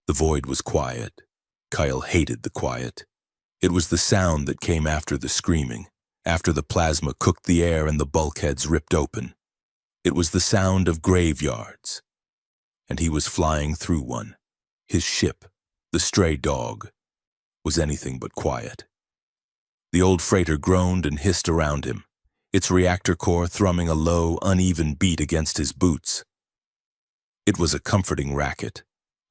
The void was quiet. Kyle hated the quiet. It was the sound that came after the screaming, after the plasma cooked the air and the bulkheads ripped open. It was the sound of graveyards. And he was flying through one. His ship, the stray dog, was anything but quiet. The old freighter groaned and hissed around him, its reactor core thrumming a low, uneven beat against his boots. It was a comforting racket,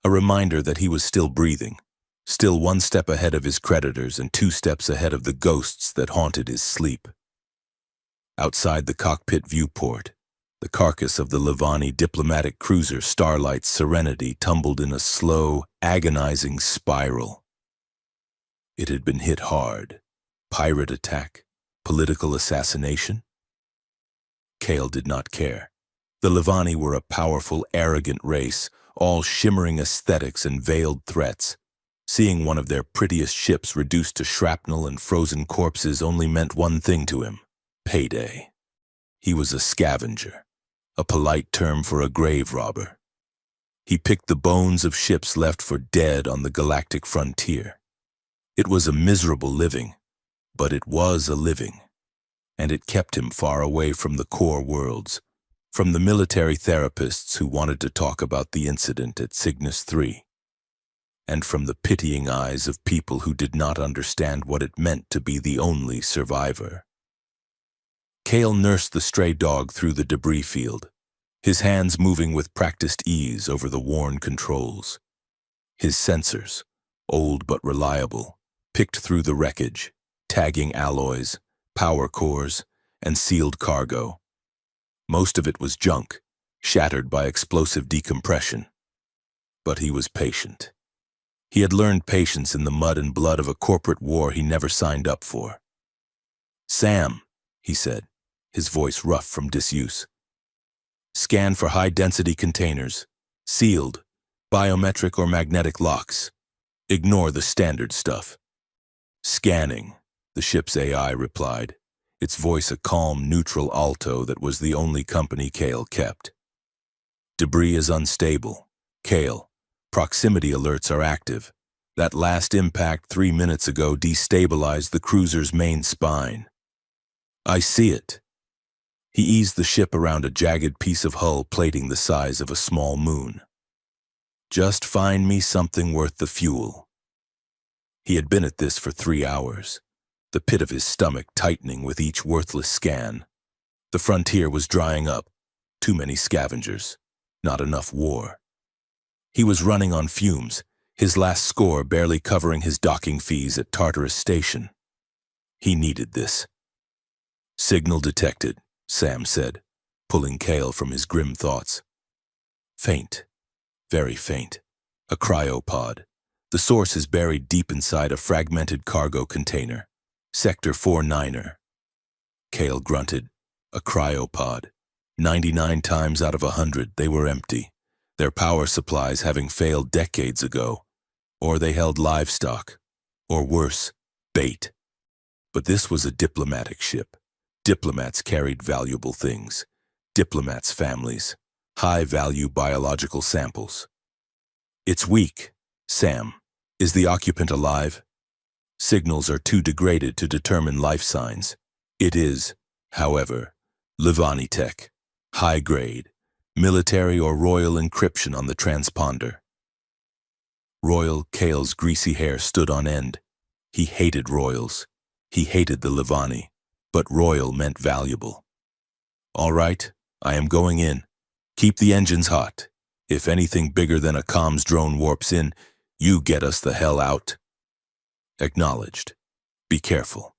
a reminder that he was still breathing, still one step ahead of his creditors and 2 steps ahead of the ghosts that haunted his sleep. Outside the cockpit viewport, the carcass of the Levani diplomatic cruiser Starlight's Serenity tumbled in a slow, agonizing spiral. It had been hit hard. Pirate attack? Political assassination? Kale did not care. The Levani were a powerful, arrogant race, all shimmering aesthetics and veiled threats. Seeing one of their prettiest ships reduced to shrapnel and frozen corpses only meant one thing to him: payday. He was a scavenger, a polite term for a grave robber. He picked the bones of ships left for dead on the galactic frontier. It was a miserable living, but it was a living, and it kept him far away from the core worlds, from the military therapists who wanted to talk about the incident at Cygnus 3, and from the pitying eyes of people who did not understand what it meant to be the only survivor. Kale nursed the stray dog through the debris field, his hands moving with practiced ease over the worn controls. His sensors, old but reliable, picked through the wreckage, tagging alloys, power cores, and sealed cargo. Most of it was junk, shattered by explosive decompression. But he was patient. He had learned patience in the mud and blood of a corporate war he never signed up for. "Sam," he said, his voice rough from disuse. "Scan for high-density containers, sealed, biometric or magnetic locks. Ignore the standard stuff." "Scanning," the ship's AI replied, its voice a calm, neutral alto that was the only company Kale kept. "Debris is unstable. Kale, proximity alerts are active. That last impact 3 minutes ago destabilized the cruiser's main spine." "I see it." He eased the ship around a jagged piece of hull plating the size of a small moon. "Just find me something worth the fuel." He had been at this for 3 hours, the pit of his stomach tightening with each worthless scan. The frontier was drying up. Too many scavengers. Not enough war. He was running on fumes, his last score barely covering his docking fees at Tartarus Station. He needed this. "Signal detected," Sam said, pulling Kale from his grim thoughts. "Faint. Very faint. A cryopod. The source is buried deep inside a fragmented cargo container. Sector 49er. Kale grunted. A cryopod. 99 times out of 100, they were empty, their power supplies having failed decades ago. Or they held livestock. Or worse, bait. But this was a diplomatic ship. Diplomats carried valuable things. Diplomats' families. High-value biological samples. "It's weak, Sam. Is the occupant alive?" "Signals are too degraded to determine life signs. It is, however, Levani tech, high grade, military or royal encryption on the transponder." Royal. Kale's greasy hair stood on end. He hated royals. He hated the Levani, but royal meant valuable. "All right, I am going in. Keep the engines hot. If anything bigger than a comms drone warps in, you get us the hell out." "Acknowledged. Be careful.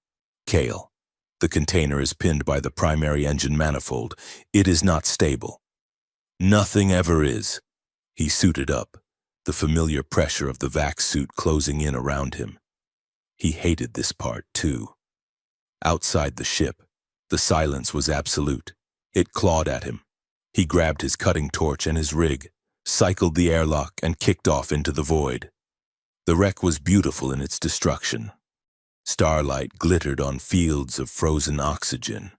Kale, the container is pinned by the primary engine manifold. It is not stable." "Nothing ever is." He suited up, the familiar pressure of the vac suit closing in around him. He hated this part, too. Outside the ship, the silence was absolute. It clawed at him. He grabbed his cutting torch and his rig, cycled the airlock, and kicked off into the void. The wreck was beautiful in its destruction. Starlight glittered on fields of frozen oxygen,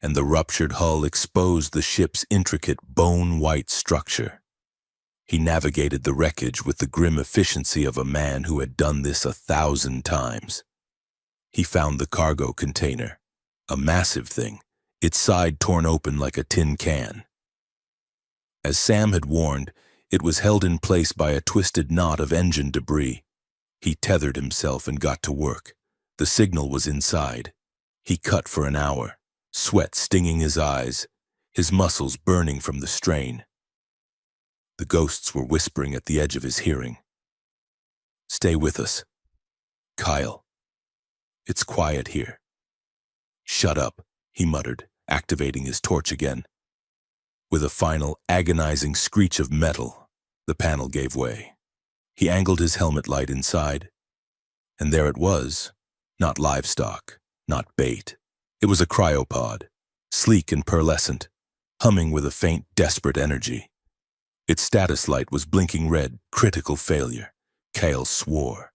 and the ruptured hull exposed the ship's intricate bone-white structure. He navigated the wreckage with the grim efficiency of a man who had done this 1,000 times. He found the cargo container, a massive thing, its side torn open like a tin can. As Sam had warned, it was held in place by a twisted knot of engine debris. He tethered himself and got to work. The signal was inside. He cut for an hour, sweat stinging his eyes, his muscles burning from the strain. The ghosts were whispering at the edge of his hearing. "Stay with us. Kyle. It's quiet here." "Shut up," he muttered, activating his torch again. With a final, agonizing screech of metal, the panel gave way. He angled his helmet light inside, and there it was, not livestock, not bait. It was a cryopod, sleek and pearlescent, humming with a faint, desperate energy. Its status light was blinking red, critical failure. Kyle swore.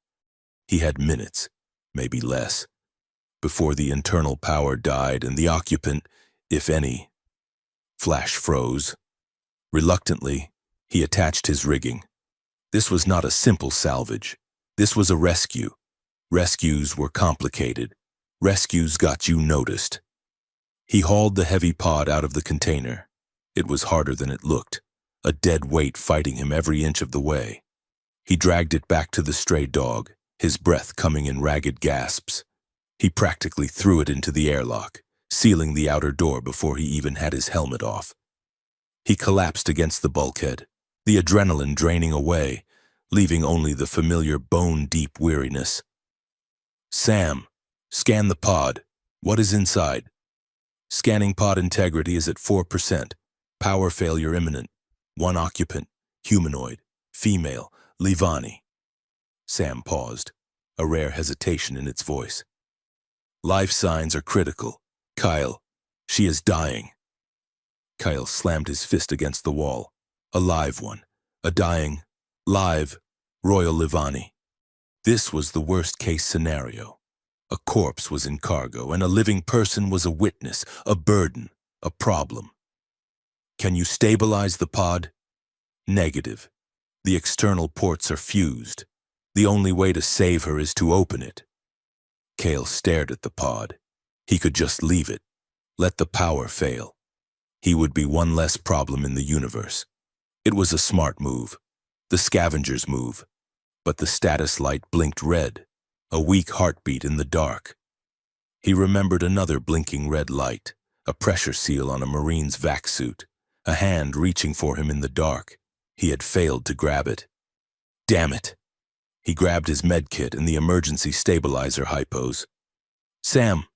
He had minutes, maybe less, before the internal power died and the occupant, if any. Flash froze. Reluctantly, he attached his rigging. This was not a simple salvage. This was a rescue. Rescues were complicated. Rescues got you noticed. He hauled the heavy pod out of the container. It was harder than it looked, a dead weight fighting him every inch of the way. He dragged it back to the stray dog, his breath coming in ragged gasps. He practically threw it into the airlock, sealing the outer door before he even had his helmet off. He collapsed against the bulkhead, the adrenaline draining away, leaving only the familiar bone-deep weariness. "Sam, scan the pod. What is inside?" "Scanning pod integrity is at 4%. Power failure imminent. One occupant, humanoid, female, Livani." Sam paused, a rare hesitation in its voice. "Life signs are critical. Kyle, she is dying." Kyle slammed his fist against the wall. A live one. A dying, live, Royal Livani. This was the worst-case scenario. A corpse was in cargo, and a living person was a witness, a burden, a problem. "Can you stabilize the pod?" "Negative. The external ports are fused. The only way to save her is to open it." Kale stared at the pod. He could just leave it. Let the power fail. He would be one less problem in the universe. It was a smart move. The scavenger's move. But the status light blinked red, a weak heartbeat in the dark. He remembered another blinking red light, a pressure seal on a Marine's vac suit, a hand reaching for him in the dark. He had failed to grab it. Damn it! He grabbed his medkit and the emergency stabilizer hypos. "Sam,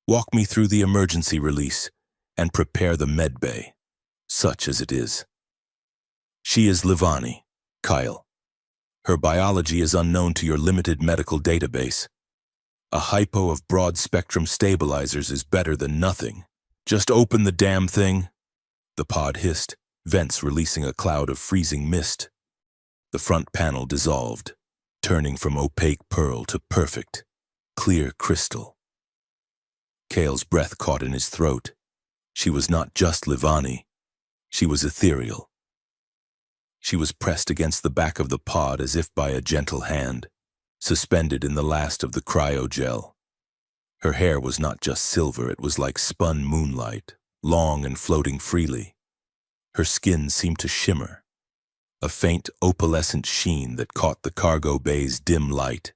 walk me through the emergency release and prepare the med bay, such as it is." "She is Livani, Kyle. Her biology is unknown to your limited medical database. A hypo of broad-spectrum stabilizers is better than nothing. Just open the damn thing." The pod hissed, vents releasing a cloud of freezing mist. The front panel dissolved, turning from opaque pearl to perfect, clear crystal. Kale's breath caught in his throat. She was not just Livani. She was ethereal. She was pressed against the back of the pod as if by a gentle hand, suspended in the last of the cryogel. Her hair was not just silver, it was like spun moonlight, long and floating freely. Her skin seemed to shimmer, a faint opalescent sheen that caught the cargo bay's dim light.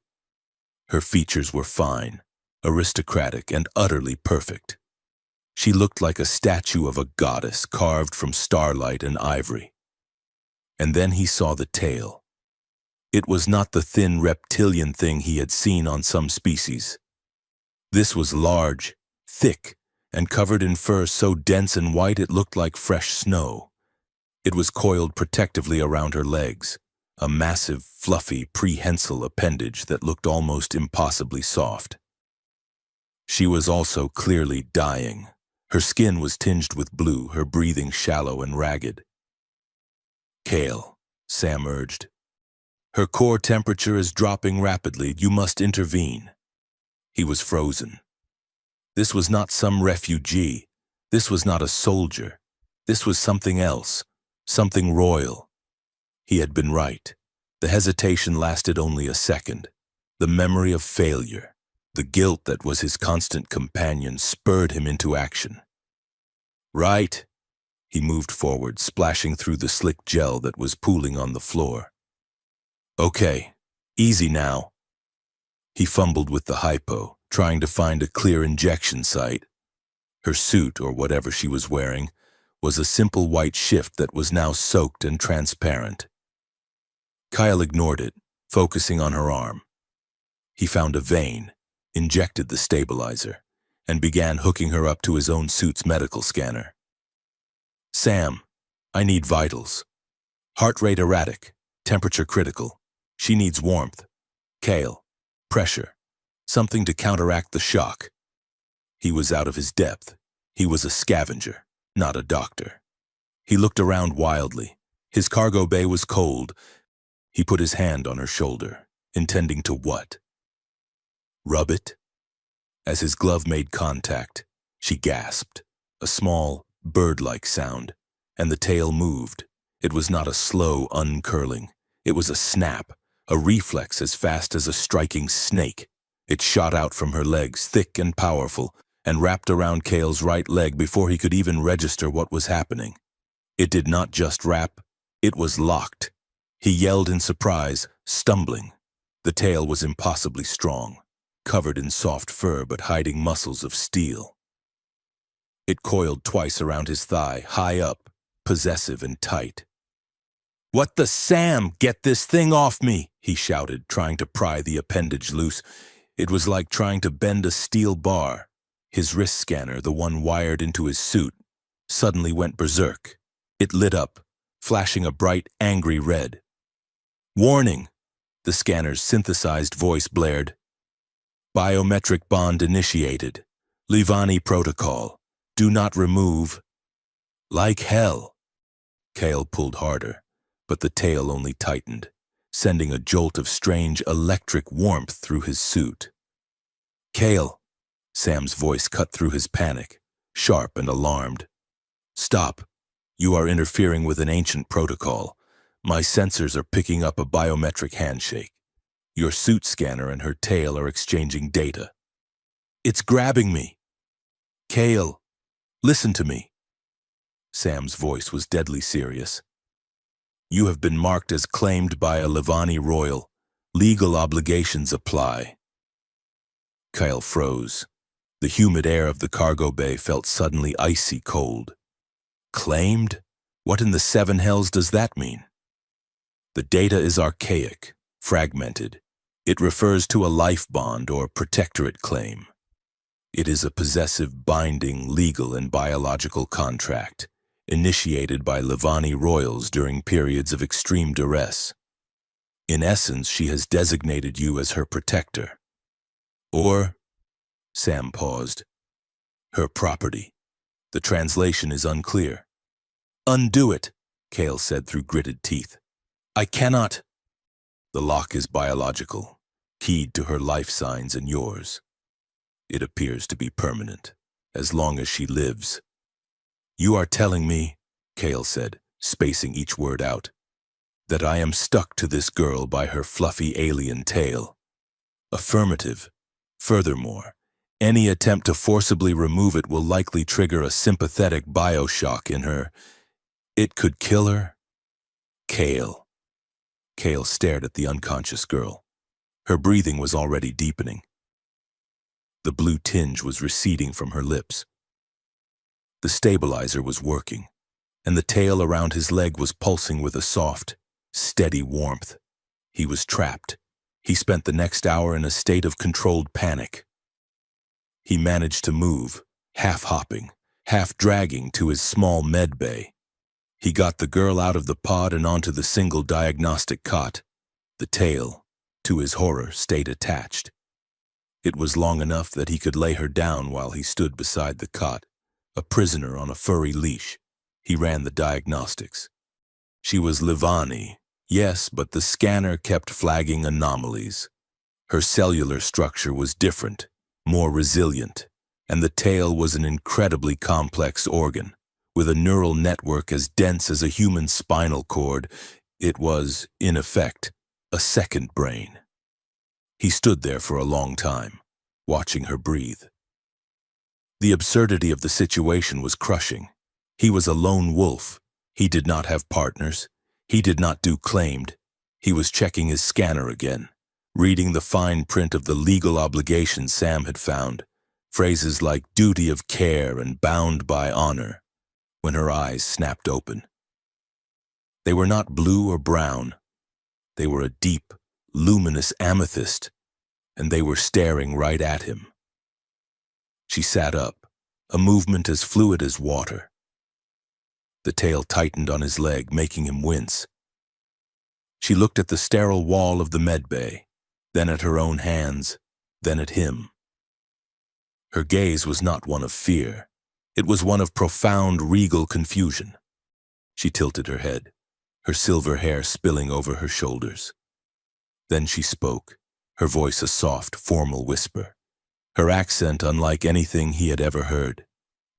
Her features were fine, aristocratic, and utterly perfect. She looked like a statue of a goddess carved from starlight and ivory. And then he saw the tail. It was not the thin reptilian thing he had seen on some species. This was large, thick, and covered in fur so dense and white it looked like fresh snow. It was coiled protectively around her legs, a massive, fluffy, prehensile appendage that looked almost impossibly soft. She was also clearly dying. Her skin was tinged with blue, her breathing shallow and ragged. "Kale," Sam urged. "Her core temperature is dropping rapidly. You must intervene." He was frozen. This was not some refugee. This was not a soldier. This was something else, something royal. He had been right. The hesitation lasted only a second. The memory of failure, the guilt that was his constant companion, spurred him into action. Right. He moved forward, splashing through the slick gel that was pooling on the floor. Okay, easy now. He fumbled with the hypo, trying to find a clear injection site. Her suit, or whatever she was wearing, was a simple white shift that was now soaked and transparent. Kyle ignored it, focusing on her arm. He found a vein, injected the stabilizer, and began hooking her up to his own suit's medical scanner. Sam, I need vitals. Heart rate erratic, temperature critical. She needs warmth. Kale, pressure, something to counteract the shock. He was out of his depth. He was a scavenger, not a doctor. He looked around wildly. His cargo bay was cold. He put his hand on her shoulder, intending to what? Rub it? As his glove made contact, she gasped, a small, bird-like sound, and the tail moved. It was not a slow uncurling. It was a snap, a reflex as fast as a striking snake. It shot out from her legs, thick and powerful, and wrapped around Kale's right leg before he could even register what was happening. It did not just wrap, it was locked. He yelled in surprise, stumbling. The tail was impossibly strong, covered in soft fur but hiding muscles of steel. It coiled twice around his thigh, high up, possessive and tight. "What the Sam? Get this thing off me!" he shouted, trying to pry the appendage loose. It was like trying to bend a steel bar. His wrist scanner, the one wired into his suit, suddenly went berserk. It lit up, flashing a bright, angry red. "Warning!" The scanner's synthesized voice blared. "Biometric bond initiated. Livani protocol. Do not remove." Like hell. Kale pulled harder, but the tail only tightened, sending a jolt of strange electric warmth through his suit. "Kale," Sam's voice cut through his panic, sharp and alarmed. "Stop. You are interfering with an ancient protocol. My sensors are picking up a biometric handshake. Your suit scanner and her tail are exchanging data. It's grabbing me. Kale, listen to me." Sam's voice was deadly serious. "You have been marked as claimed by a Livani royal. Legal obligations apply." Kyle froze. The humid air of the cargo bay felt suddenly icy cold. Claimed? What in the seven hells does that mean? The data is archaic, fragmented. It refers to a life bond or protectorate claim. It is a possessive, binding, legal, and biological contract, initiated by Livani royals during periods of extreme duress. In essence, she has designated you as her protector. Or, Sam paused, her property. The translation is unclear. "Undo it," Kale said through gritted teeth. "I cannot." The lock is biological, keyed to her life signs and yours. It appears to be permanent, as long as she lives. "You are telling me," Kale said, spacing each word out, "that I am stuck to this girl by her fluffy alien tail." Affirmative. Furthermore, any attempt to forcibly remove it will likely trigger a sympathetic bioshock in her. It could kill her. Kale. Kale stared at the unconscious girl. Her breathing was already deepening. The blue tinge was receding from her lips. The stabilizer was working, and the tail around his leg was pulsing with a soft, steady warmth. He was trapped. He spent the next hour in a state of controlled panic. He managed to move, half-hopping, half-dragging to his small med bay. He got the girl out of the pod and onto the single diagnostic cot. The tail, to his horror, stayed attached. It was long enough that he could lay her down while he stood beside the cot, a prisoner on a furry leash. He ran the diagnostics. She was Livani, yes, but the scanner kept flagging anomalies. Her cellular structure was different, more resilient, and the tail was an incredibly complex organ, with a neural network as dense as a human spinal cord. It was, in effect, a second brain. He stood there for a long time, watching her breathe. The absurdity of the situation was crushing. He was a lone wolf. He did not have partners. He did not do claimed. He was checking his scanner again, reading the fine print of the legal obligations Sam had found, phrases like duty of care and bound by honor, when her eyes snapped open. They were not blue or brown. They were a deep, luminous amethyst, and they were staring right at him. She sat up, a movement as fluid as water. The tail tightened on his leg, making him wince. She looked at the sterile wall of the medbay, then at her own hands, then at him. Her gaze was not one of fear. It was one of profound, regal confusion. She tilted her head, her silver hair spilling over her shoulders. Then she spoke, her voice a soft, formal whisper, her accent unlike anything he had ever heard.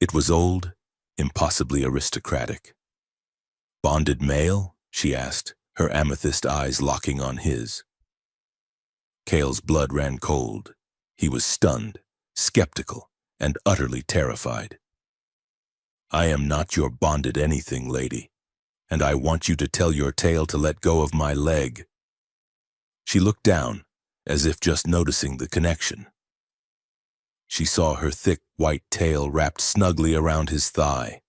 It was old, impossibly aristocratic. "Bonded male?" she asked, her amethyst eyes locking on his. Cale's blood ran cold. He was stunned, skeptical, and utterly terrified. "I am not your bonded anything, lady, and I want you to tell your tail to let go of my leg." She looked down, as if just noticing the connection. She saw her thick white tail wrapped snugly around his thigh.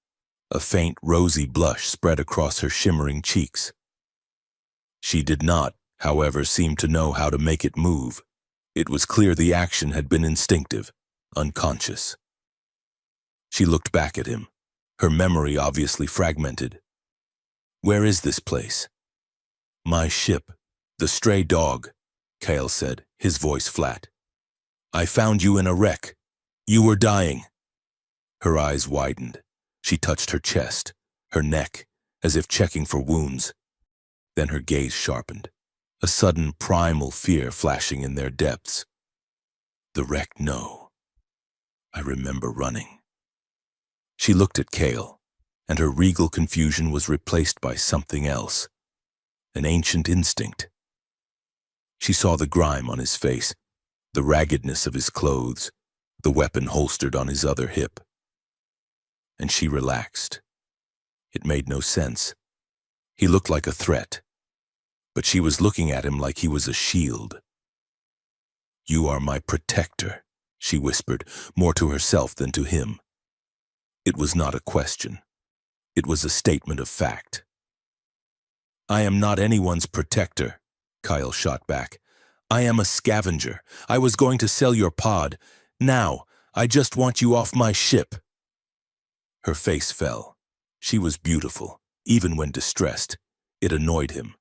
A faint rosy blush spread across her shimmering cheeks. She did not, however, seem to know how to make it move. It was clear the action had been instinctive, unconscious. She looked back at him, her memory obviously fragmented. "Where is this place?" "My ship, the stray dog," Cale said, his voice flat. "I found you in a wreck. You were dying." Her eyes widened. She touched her chest, her neck, as if checking for wounds. Then her gaze sharpened, a sudden primal fear flashing in their depths. "The wreck, no. I remember running." She looked at Cale, and her regal confusion was replaced by something else, an ancient instinct. She saw the grime on his face, the raggedness of his clothes, the weapon holstered on his other hip. And she relaxed. It made no sense. He looked like a threat, but she was looking at him like he was a shield. "You are my protector," she whispered, more to herself than to him. It was not a question. It was a statement of fact. "I am not anyone's protector," Kyle shot back. "I am a scavenger. I was going to sell your pod. Now, I just want you off my ship." Her face fell. She was beautiful, even when distressed. It annoyed him.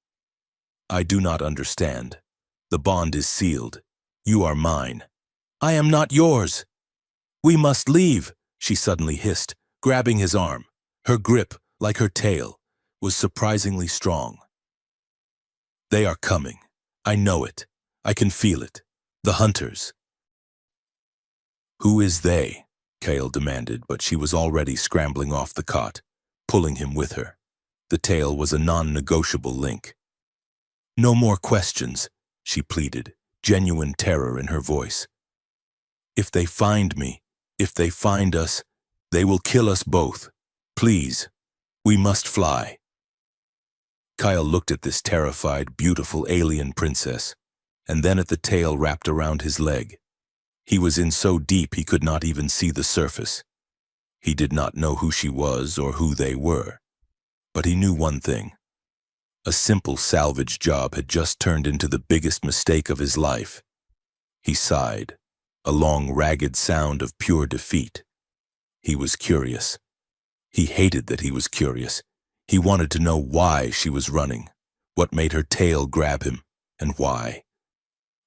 "I do not understand. The bond is sealed. You are mine." "I am not yours." "We must leave," she suddenly hissed, grabbing his arm. Her grip, like her tail, was surprisingly strong. "They are coming. I know it. I can feel it. The hunters." "Who is they?" Cale demanded, but she was already scrambling off the cot, pulling him with her. The tail was a non-negotiable link. "No more questions," she pleaded, genuine terror in her voice. "If they find me, if they find us, they will kill us both. Please, we must fly." Kyle looked at this terrified, beautiful alien princess, and then at the tail wrapped around his leg. He was in so deep he could not even see the surface. He did not know who she was or who they were. But he knew one thing. A simple salvage job had just turned into the biggest mistake of his life. He sighed, a long, ragged sound of pure defeat. He was curious. He hated that he was curious. He wanted to know why she was running, what made her tail grab him, and why.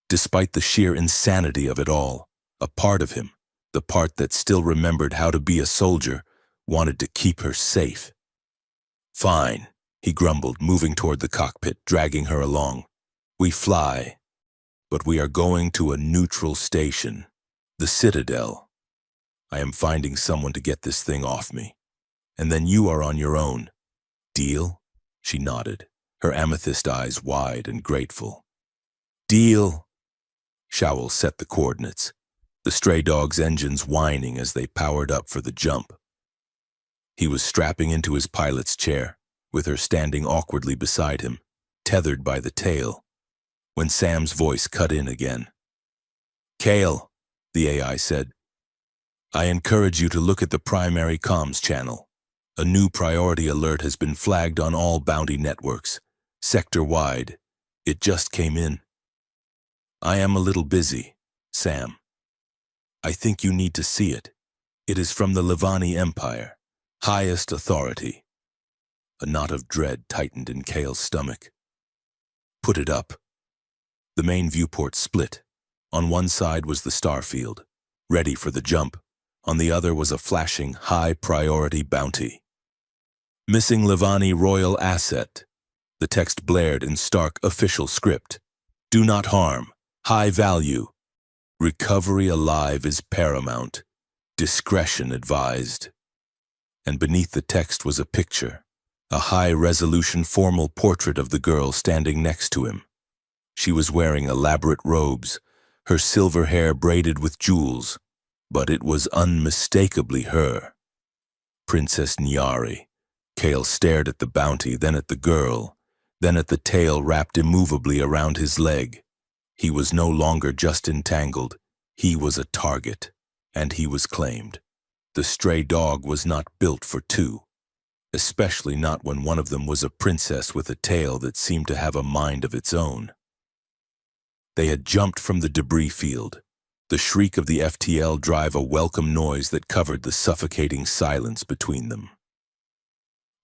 Despite the sheer insanity of it all, a part of him, the part that still remembered how to be a soldier, wanted to keep her safe. "Fine," he grumbled, moving toward the cockpit, dragging her along. "We fly, but we are going to a neutral station, the Citadel. I am finding someone to get this thing off me, and then you are on your own. Deal?" She nodded, her amethyst eyes wide and grateful. "Deal." Shaul set the coordinates, the stray dog's engines whining as they powered up for the jump. He was strapping into his pilot's chair, with her standing awkwardly beside him, tethered by the tail, when Sam's voice cut in again. "Kale," the AI said, "I encourage you to look at the primary comms channel. A new priority alert has been flagged on all bounty networks, sector-wide. It just came in." "I am a little busy, Sam. I think you need to see it. It is from the Levani Empire, highest authority." A knot of dread tightened in Kale's stomach. "Put it up." The main viewport split. On one side was the starfield, ready for the jump. On the other was a flashing, high-priority bounty. "Missing Levani royal asset." The text blared in stark official script. "Do not harm. High value. Recovery alive is paramount. Discretion advised." And beneath the text was a picture, a high-resolution formal portrait of the girl standing next to him. She was wearing elaborate robes, her silver hair braided with jewels, but it was unmistakably her. Princess Nyari. Kale stared at the bounty, then at the girl, then at the tail wrapped immovably around his leg. He was no longer just entangled. He was a target, and he was claimed. The stray dog was not built for two, especially not when one of them was a princess with a tail that seemed to have a mind of its own. They had jumped from the debris field, the shriek of the FTL drive a welcome noise that covered the suffocating silence between them.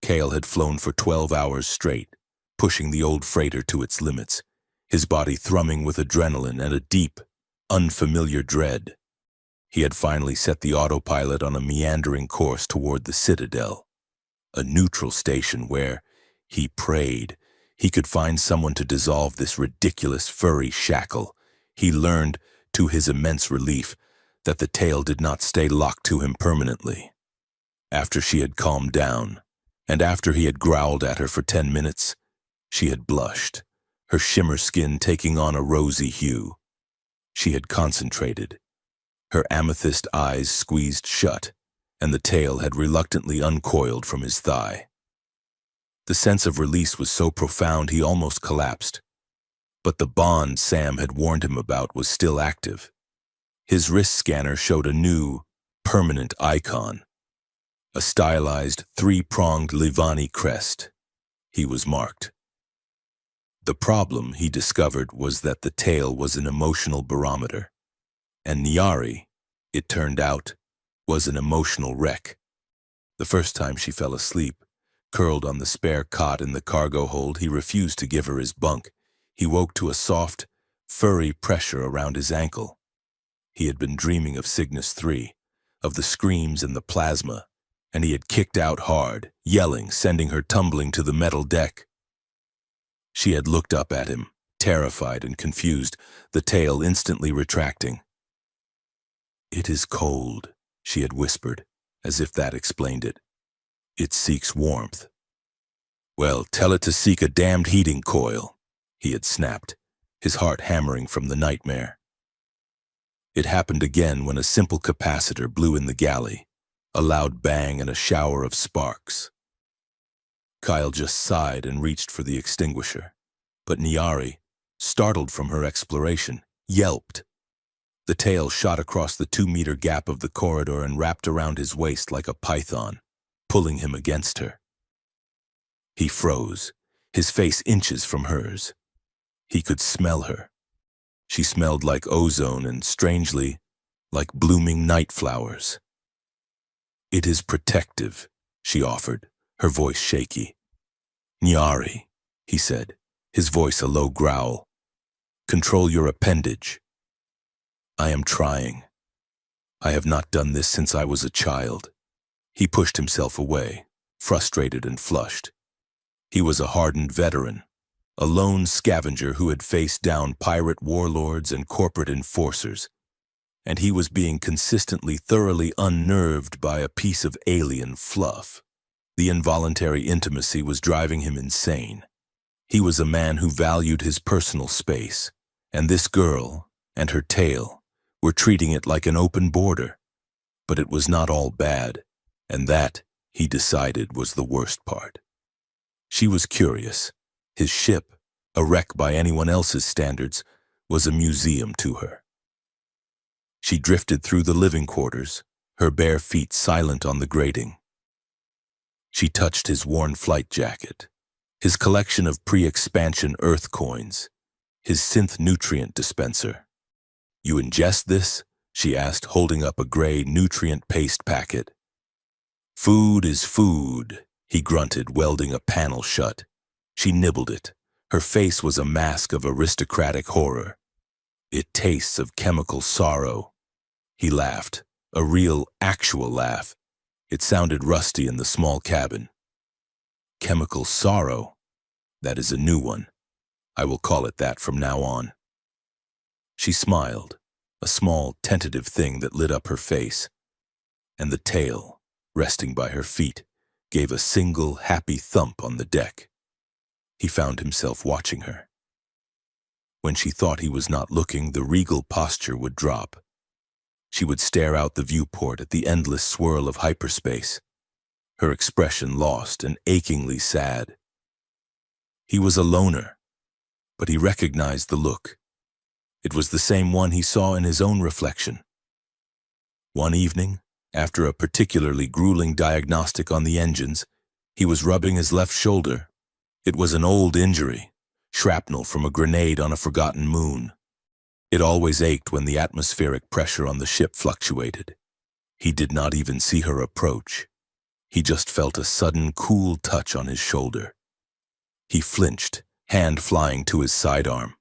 Kale had flown for 12 hours straight, pushing the old freighter to its limits, his body thrumming with adrenaline and a deep, unfamiliar dread. He had finally set the autopilot on a meandering course toward the Citadel, a neutral station where, he prayed, he could find someone to dissolve this ridiculous furry shackle. He learned, to his immense relief, that the tail did not stay locked to him permanently. After she had calmed down, and after he had growled at her for 10 minutes, she had blushed, her shimmer skin taking on a rosy hue. She had concentrated. Her amethyst eyes squeezed shut, and the tail had reluctantly uncoiled from his thigh. The sense of release was so profound he almost collapsed. But the bond Sam had warned him about was still active. His wrist scanner showed a new, permanent icon, a stylized, three-pronged Levani crest. He was marked. The problem, he discovered, was that the tail was an emotional barometer, and Nyari, it turned out, was an emotional wreck. The first time she fell asleep, curled on the spare cot in the cargo hold, he refused to give her his bunk. He woke to a soft, furry pressure around his ankle. He had been dreaming of Cygnus 3, of the screams and the plasma, and he had kicked out hard, yelling, sending her tumbling to the metal deck. She had looked up at him, terrified and confused, the tail instantly retracting. "It is cold," she had whispered, as if that explained it. "It seeks warmth." "Well, tell it to seek a damned heating coil," he had snapped, his heart hammering from the nightmare. It happened again when a simple capacitor blew in the galley, a loud bang and a shower of sparks. Kyle just sighed and reached for the extinguisher, but Nyari, startled from her exploration, yelped. The tail shot across the 2-meter gap of the corridor and wrapped around his waist like a python, pulling him against her. He froze, his face inches from hers. He could smell her. She smelled like ozone and, strangely, like blooming night flowers. "It is protective," she offered, her voice shaky. "Nyari," he said, his voice a low growl. "Control your appendage." "I am trying. I have not done this since I was a child." He pushed himself away, frustrated and flushed. He was a hardened veteran, a lone scavenger who had faced down pirate warlords and corporate enforcers, and he was being consistently thoroughly unnerved by a piece of alien fluff. The involuntary intimacy was driving him insane. He was a man who valued his personal space, and this girl and her tail were treating it like an open border. But it was not all bad, and that, he decided, was the worst part. She was curious. His ship, a wreck by anyone else's standards, was a museum to her. She drifted through the living quarters, her bare feet silent on the grating. She touched his worn flight jacket, his collection of pre-expansion Earth coins, his synth nutrient dispenser. "You ingest this?" she asked, holding up a gray nutrient paste packet. "Food is food," he grunted, welding a panel shut. She nibbled it. Her face was a mask of aristocratic horror. "It tastes of chemical sorrow." He laughed, a real, actual laugh. It sounded rusty in the small cabin. "Chemical sorrow? That is a new one. I will call it that from now on." She smiled, a small, tentative thing that lit up her face, and the tail, resting by her feet, gave a single, happy thump on the deck. He found himself watching her. When she thought he was not looking, the regal posture would drop. She would stare out the viewport at the endless swirl of hyperspace, her expression lost and achingly sad. He was a loner, but he recognized the look. It was the same one he saw in his own reflection. One evening, after a particularly grueling diagnostic on the engines, he was rubbing his left shoulder. It was an old injury, shrapnel from a grenade on a forgotten moon. It always ached when the atmospheric pressure on the ship fluctuated. He did not even see her approach. He just felt a sudden, cool touch on his shoulder. He flinched, hand flying to his sidearm.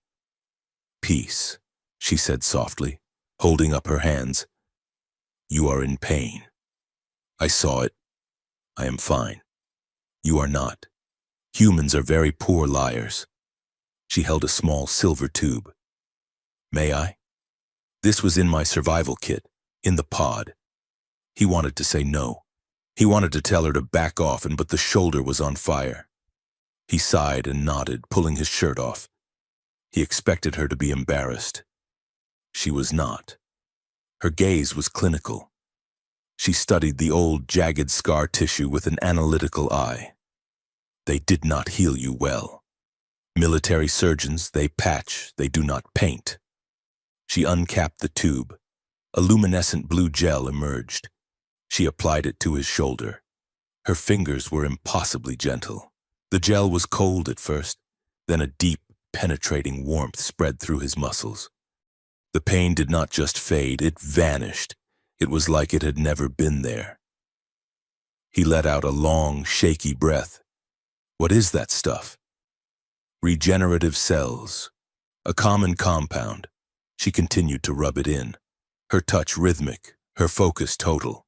"Peace," she said softly, holding up her hands. "You are in pain. I saw it. I am fine. You are not. Humans are very poor liars." She held a small silver tube. "May I?" "This was in my survival kit, in the pod." He wanted to say no. He wanted to tell her to back off, but the shoulder was on fire. He sighed and nodded, pulling his shirt off. He expected her to be embarrassed. She was not. Her gaze was clinical. She studied the old, jagged scar tissue with an analytical eye. "They did not heal you well. Military surgeons, they patch, they do not paint." She uncapped the tube. A luminescent blue gel emerged. She applied it to his shoulder. Her fingers were impossibly gentle. The gel was cold at first, then a deep, penetrating warmth spread through his muscles. The pain did not just fade, it vanished. It was like it had never been there. He let out a long, shaky breath. "What is that stuff?" "Regenerative cells. A common compound." She continued to rub it in, her touch rhythmic, her focus total.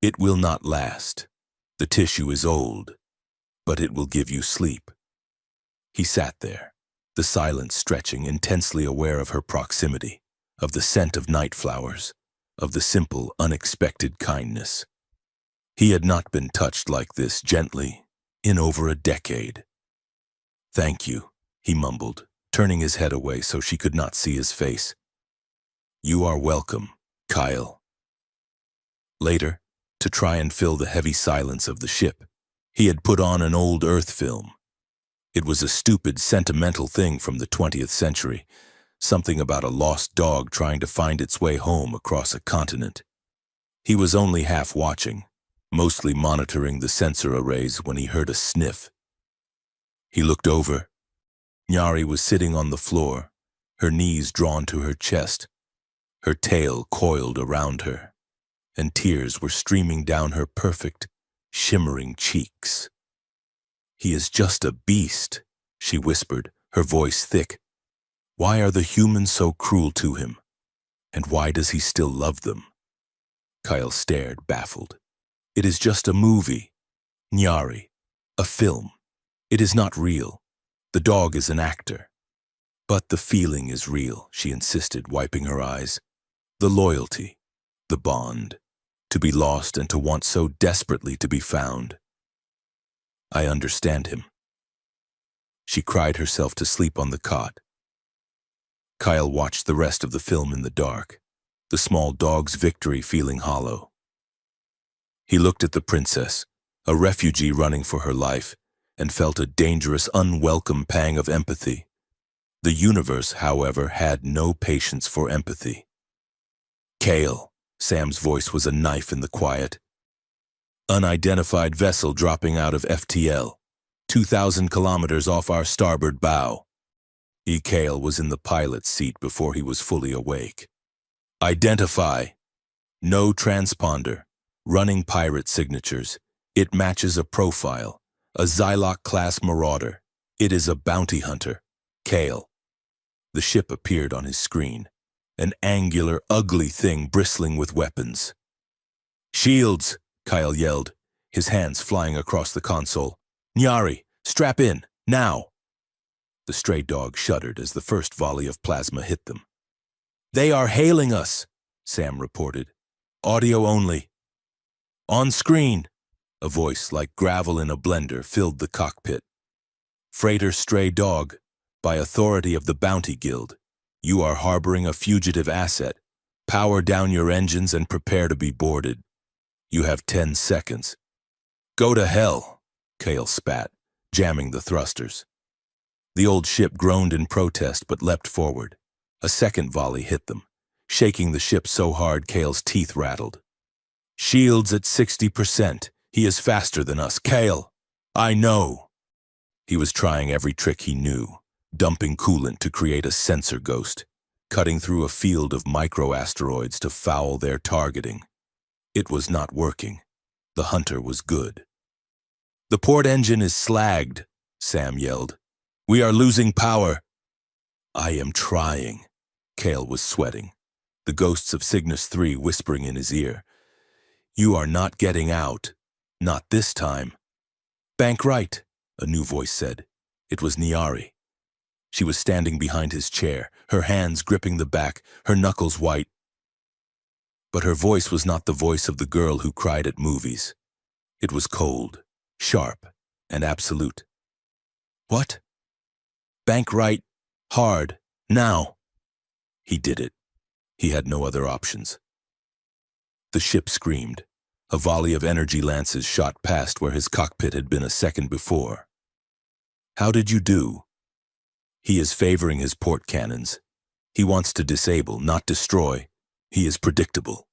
"It will not last. The tissue is old, but it will give you sleep." He sat there, the silence stretching, intensely aware of her proximity, of the scent of night flowers, of the simple, unexpected kindness. He had not been touched like this, gently, in over a decade. "Thank you," he mumbled, turning his head away so she could not see his face. "You are welcome, Kyle." Later, to try and fill the heavy silence of the ship, he had put on an old Earth film. It was a stupid, sentimental thing from the 20th century, something about a lost dog trying to find its way home across a continent. He was only half watching, mostly monitoring the sensor arrays when he heard a sniff. He looked over. Nyari was sitting on the floor, her knees drawn to her chest, her tail coiled around her, and tears were streaming down her perfect, shimmering cheeks. "He is just a beast," she whispered, her voice thick. "Why are the humans so cruel to him? And why does he still love them?" Kyle stared, baffled. "It is just a movie, Nyari, a film. It is not real. The dog is an actor." "But the feeling is real," she insisted, wiping her eyes. "The loyalty, the bond, to be lost and to want so desperately to be found." "I understand him." She cried herself to sleep on the cot. Kyle watched the rest of the film in the dark, the small dog's victory feeling hollow. He looked at the princess, a refugee running for her life, and felt a dangerous, unwelcome pang of empathy. The universe, however, had no patience for empathy. Kale, Sam's voice was a knife in the quiet. Unidentified vessel dropping out of FTL, 2,000 kilometers off our starboard bow. Kale was in the pilot's seat before he was fully awake. Identify. No transponder. Running pirate signatures. It matches a profile. A Xyloc-class marauder. It is a bounty hunter. Kale. The ship appeared on his screen. An angular, ugly thing bristling with weapons. Shields, Kyle yelled, his hands flying across the console. Nyari, strap in, now. The stray dog shuddered as the first volley of plasma hit them. They are hailing us, Sam reported. Audio only. On screen. A voice like gravel in a blender filled the cockpit. Freighter Stray Dog, by authority of the Bounty Guild, you are harboring a fugitive asset. Power down your engines and prepare to be boarded. You have 10 seconds. Go to hell, Kale spat, jamming the thrusters. The old ship groaned in protest but leapt forward. A second volley hit them, shaking the ship so hard Kale's teeth rattled. Shields at 60%. He is faster than us. Kale, I know. He was trying every trick he knew, dumping coolant to create a sensor ghost, cutting through a field of microasteroids to foul their targeting. It was not working. The hunter was good. The port engine is slagged, Sam yelled. We are losing power. I am trying. Kale was sweating, the ghosts of Cygnus 3 whispering in his ear. You are not getting out. Not this time. Bank right, a new voice said. It was Nyari. She was standing behind his chair, her hands gripping the back, her knuckles white. But her voice was not the voice of the girl who cried at movies. It was cold, sharp, and absolute. What? Bank right, hard, now. He did it. He had no other options. The ship screamed. A volley of energy lances shot past where his cockpit had been a second before. How did you do? He is favoring his port cannons. He wants to disable, not destroy. He is predictable.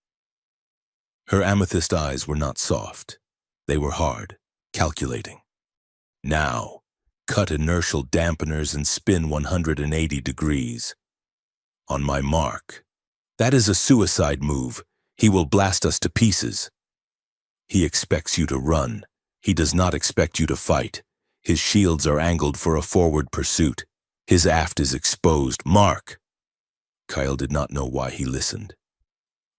Her amethyst eyes were not soft. They were hard, calculating. Now. Cut inertial dampeners and spin 180 degrees. On my mark. That is a suicide move. He will blast us to pieces. He expects you to run. He does not expect you to fight. His shields are angled for a forward pursuit. His aft is exposed. Mark! Kyle did not know why he listened.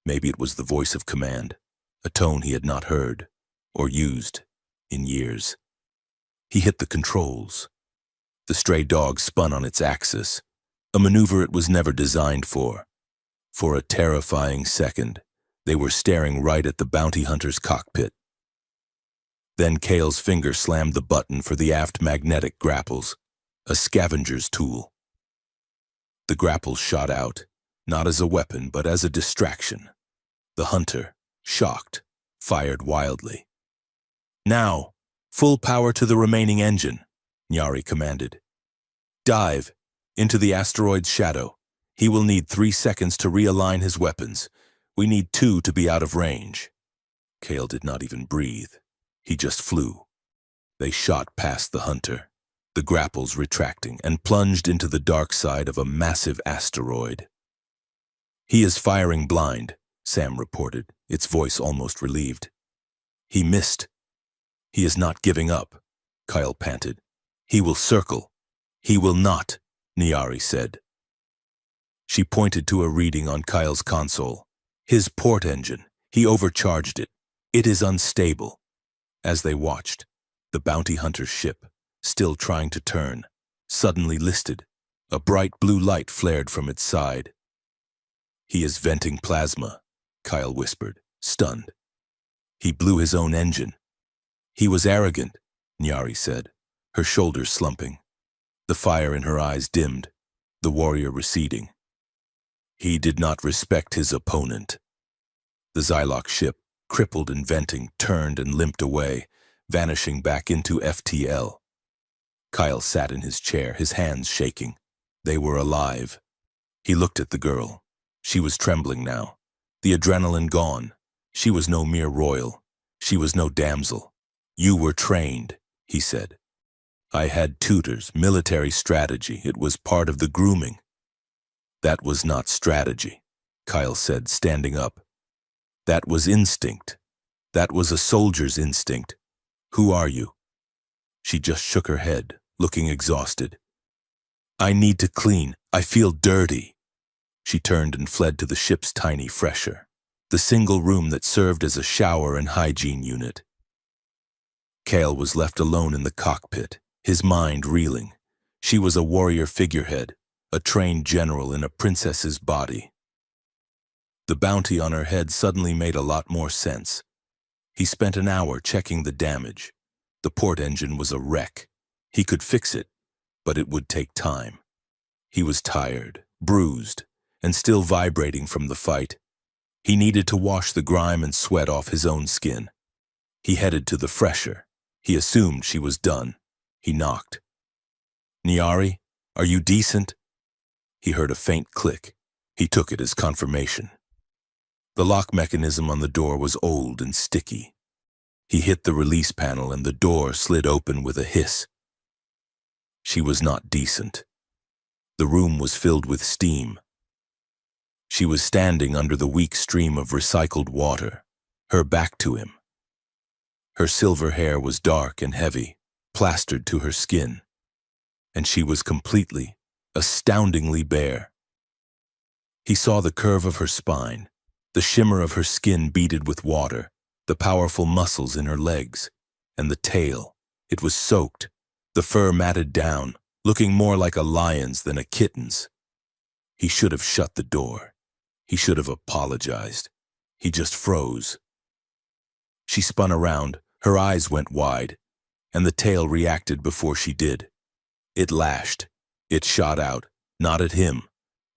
Maybe it was the voice of command, a tone he had not heard or used in years. He hit the controls. The stray dog spun on its axis, a maneuver it was never designed for. For a terrifying second, they were staring right at the bounty hunter's cockpit. Then Kale's finger slammed the button for the aft magnetic grapples, a scavenger's tool. The grapples shot out, not as a weapon but as a distraction. The hunter, shocked, fired wildly. Now! Full power to the remaining engine, Nyari commanded. Dive into the asteroid's shadow. He will need 3 seconds to realign his weapons. We need 2 to be out of range. Kale did not even breathe. He just flew. They shot past the hunter, the grapples retracting, and plunged into the dark side of a massive asteroid. He is firing blind, Sam reported, its voice almost relieved. He missed. He is not giving up, Kyle panted. He will circle. He will not, Nyari said. She pointed to a reading on Kyle's console. His port engine. He overcharged it. It is unstable. As they watched, the bounty hunter's ship, still trying to turn, suddenly listed. A bright blue light flared from its side. He is venting plasma, Kyle whispered, stunned. He blew his own engine. He was arrogant, Nyari said, her shoulders slumping. The fire in her eyes dimmed, the warrior receding. He did not respect his opponent. The Xylox ship, crippled and venting, turned and limped away, vanishing back into FTL. Kyle sat in his chair, his hands shaking. They were alive. He looked at the girl. She was trembling now. The adrenaline gone. She was no mere royal. She was no damsel. You were trained, he said. I had tutors, military strategy. It was part of the grooming. That was not strategy, Kyle said, standing up. That was instinct. That was a soldier's instinct. Who are you? She just shook her head, looking exhausted. I need to clean. I feel dirty. She turned and fled to the ship's tiny fresher, the single room that served as a shower and hygiene unit. Kale was left alone in the cockpit, his mind reeling. She was a warrior figurehead, a trained general in a princess's body. The bounty on her head suddenly made a lot more sense. He spent an hour checking the damage. The port engine was a wreck. He could fix it, but it would take time. He was tired, bruised, and still vibrating from the fight. He needed to wash the grime and sweat off his own skin. He headed to the fresher. He assumed she was done. He knocked. Nyari, are you decent? He heard a faint click. He took it as confirmation. The lock mechanism on the door was old and sticky. He hit the release panel and the door slid open with a hiss. She was not decent. The room was filled with steam. She was standing under the weak stream of recycled water, her back to him. Her silver hair was dark and heavy, plastered to her skin, and she was completely, astoundingly bare. He saw the curve of her spine, the shimmer of her skin beaded with water, the powerful muscles in her legs, and the tail. It was soaked, the fur matted down, looking more like a lion's than a kitten's. He should have shut the door. He should have apologized. He just froze. She spun around, her eyes went wide, and the tail reacted before she did. It lashed. It shot out, not at him,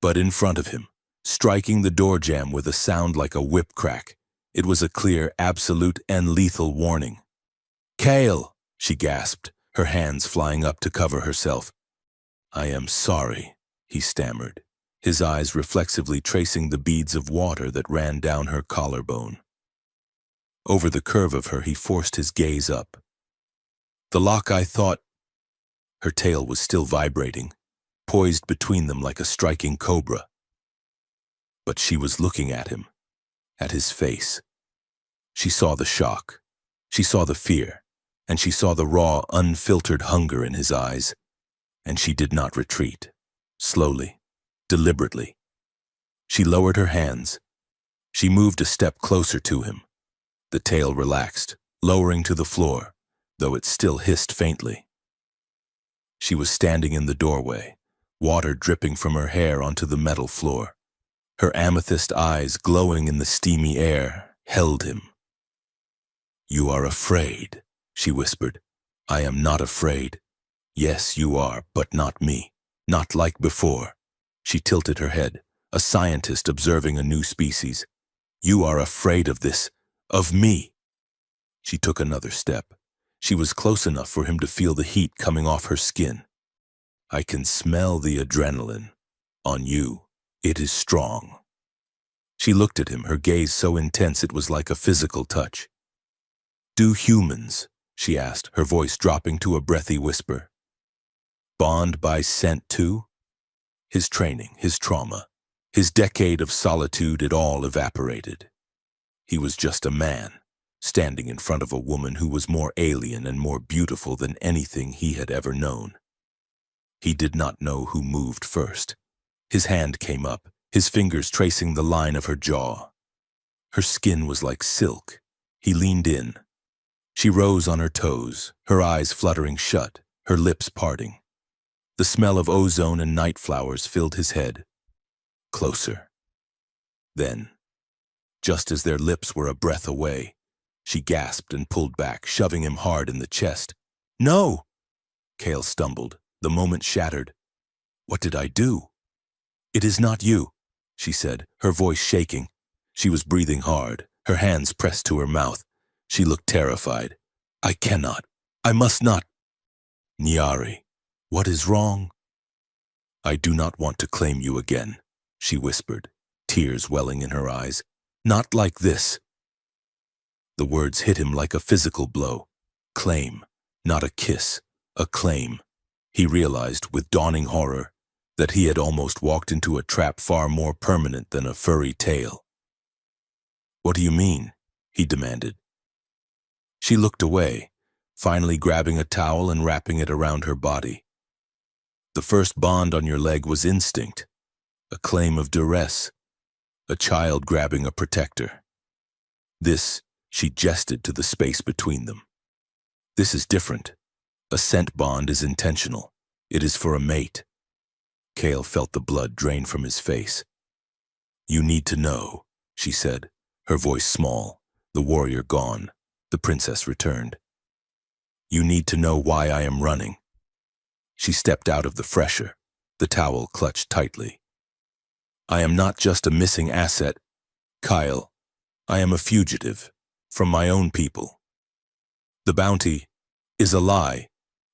but in front of him, striking the door jamb with a sound like a whip crack. It was a clear, absolute, and lethal warning. "Kale!" she gasped, her hands flying up to cover herself. "I am sorry," he stammered, his eyes reflexively tracing the beads of water that ran down her collarbone. Over the curve of her, he forced his gaze up. "The lock, I thought—" Her tail was still vibrating, poised between them like a striking cobra. But she was looking at him, at his face. She saw the shock, she saw the fear, and she saw the raw, unfiltered hunger in his eyes. And she did not retreat. Slowly, deliberately. She lowered her hands. She moved a step closer to him. The tail relaxed, lowering to the floor, though it still hissed faintly. She was standing in the doorway, water dripping from her hair onto the metal floor. Her amethyst eyes, glowing in the steamy air, held him. "You are afraid," she whispered. "I am not afraid. Yes, you are, but not me. Not like before." She tilted her head, a scientist observing a new species. "You are afraid of this, of me." She took another step. She was close enough for him to feel the heat coming off her skin. "I can smell the adrenaline. On you, it is strong." She looked at him, her gaze so intense it was like a physical touch. "Do humans," she asked, her voice dropping to a breathy whisper, "bond by scent too?" His training, his trauma, his decade of solitude, it all evaporated. He was just a man, standing in front of a woman who was more alien and more beautiful than anything he had ever known. He did not know who moved first. His hand came up, his fingers tracing the line of her jaw. Her skin was like silk. He leaned in. She rose on her toes, her eyes fluttering shut, her lips parting. The smell of ozone and night flowers filled his head. Closer. Then, just as their lips were a breath away, she gasped and pulled back, shoving him hard in the chest. "No!" Kale stumbled, The moment shattered. What did I do? It is not you, she said, her voice shaking. She was breathing hard, her hands pressed to her mouth. She looked terrified. I cannot. I must not. Nyari, what is wrong? I do not want to claim you again, she whispered, tears welling in her eyes. Not like this. The words hit him like a physical blow. Claim, not a kiss, a claim. He realized, with dawning horror, that he had almost walked into a trap far more permanent than a furry tale. What do you mean? He demanded. She looked away, finally grabbing a towel and wrapping it around her body. The first bond on your leg was instinct, a claim of duress, a child grabbing a protector. This, she gestured to the space between them. This is different. A scent bond is intentional. It is for a mate. Kale felt the blood drain from his face. You need to know, she said, her voice small, the warrior gone. The princess returned. You need to know why I am running. She stepped out of the fresher, the towel clutched tightly. I am not just a missing asset, Kyle. I am a fugitive from my own people. The bounty is a lie.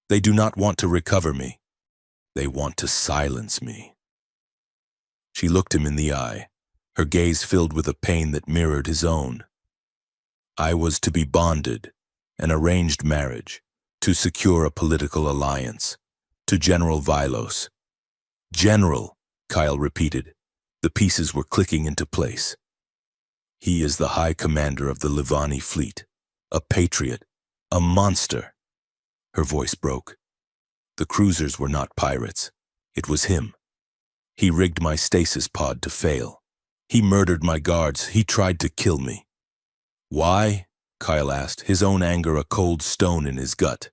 They do not want to recover me. They want to silence me. She looked him in the eye, her gaze filled with a pain that mirrored his own. I was to be bonded, an arranged marriage, to secure a political alliance, to General Vilos. General, Kyle repeated. The pieces were clicking into place. He is the high commander of the Livani fleet, a patriot, a monster. Her voice broke. The cruisers were not pirates. It was him. He rigged my stasis pod to fail. He murdered my guards. He tried to kill me. Why? Kyle asked, his own anger a cold stone in his gut.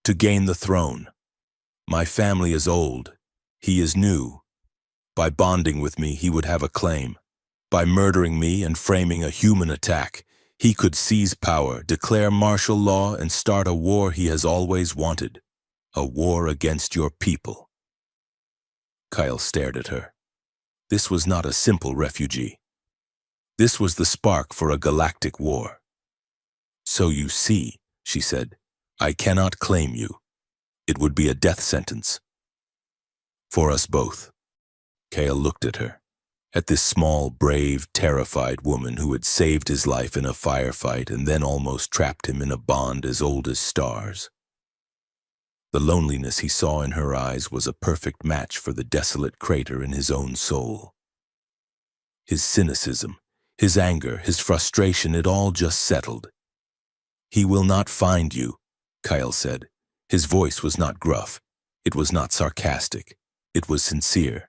To gain the throne. My family is old. He is new. By bonding with me, he would have a claim. By murdering me and framing a human attack, he could seize power, declare martial law, and start a war he has always wanted. A war against your people. Kyle stared at her. This was not a simple refugee. This was the spark for a galactic war. So you see, she said, I cannot claim you. It would be a death sentence. For us both. Kale looked at her, at this small, brave, terrified woman who had saved his life in a firefight and then almost trapped him in a bond as old as stars. The loneliness he saw in her eyes was a perfect match for the desolate crater in his own soul. His cynicism, his anger, his frustration, it all just settled. He will not find you, Kyle said. His voice was not gruff. It was not sarcastic. It was sincere.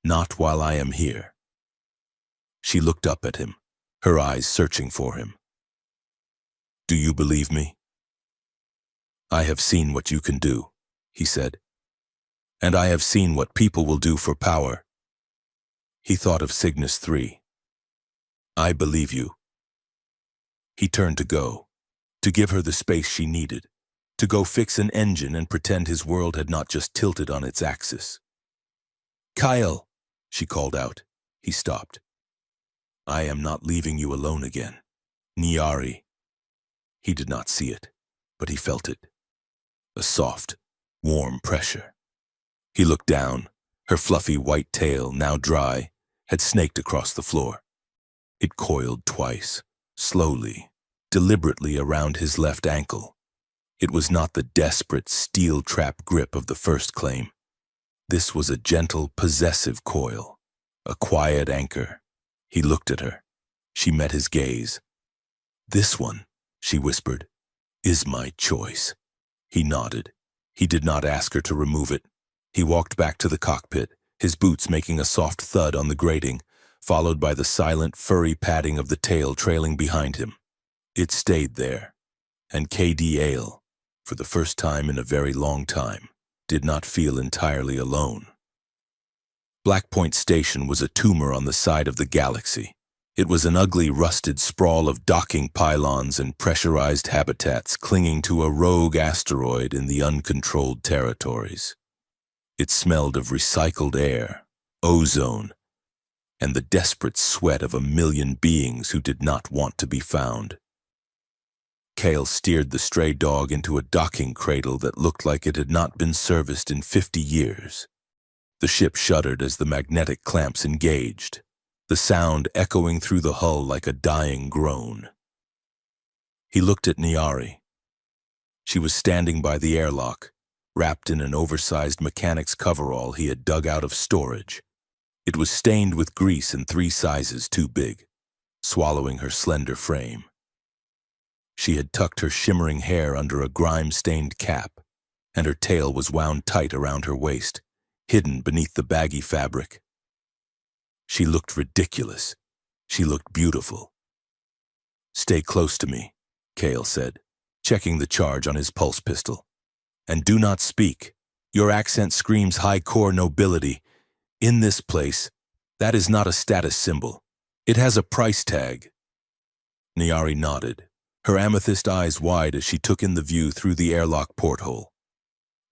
Not while I am here. She looked up at him, her eyes searching for him. Do you believe me? I have seen what you can do, he said. And I have seen what people will do for power. He thought of Cygnus 3. I believe you. He turned to go, to give her the space she needed, to go fix an engine and pretend his world had not just tilted on its axis. Kyle, she called out. He stopped. I am not leaving you alone again. Nyari. He did not see it, but he felt it. A soft, warm pressure. He looked down. Her fluffy white tail, now dry, had snaked across the floor. It coiled twice, slowly, deliberately around his left ankle. It was not the desperate, steel-trap grip of the first claim. This was a gentle, possessive coil, a quiet anchor. He looked at her. She met his gaze. This one, she whispered, is my choice. He nodded. He did not ask her to remove it. He walked back to the cockpit, his boots making a soft thud on the grating, followed by the silent, furry padding of the tail trailing behind him. It stayed there, and K.D. Ale, for the first time in a very long time, did not feel entirely alone. Black Point Station was a tumor on the side of the galaxy, It was an ugly, rusted sprawl of docking pylons and pressurized habitats clinging to a rogue asteroid in the uncontrolled territories. It smelled of recycled air, ozone, and the desperate sweat of a million beings who did not want to be found. Cale steered the stray dog into a docking cradle that looked like it had not been serviced in 50 years. The ship shuddered as the magnetic clamps engaged, the sound echoing through the hull like a dying groan. He looked at Nyari. She was standing by the airlock, wrapped in an oversized mechanic's coverall he had dug out of storage. It was stained with grease in 3 sizes too big, swallowing her slender frame. She had tucked her shimmering hair under a grime-stained cap, and her tail was wound tight around her waist, hidden beneath the baggy fabric. She looked ridiculous. She looked beautiful. "Stay close to me," Cale said, checking the charge on his pulse pistol. "And do not speak. Your accent screams high-core nobility. In this place, that is not a status symbol. It has a price tag." Nyari nodded, her amethyst eyes wide as she took in the view through the airlock porthole.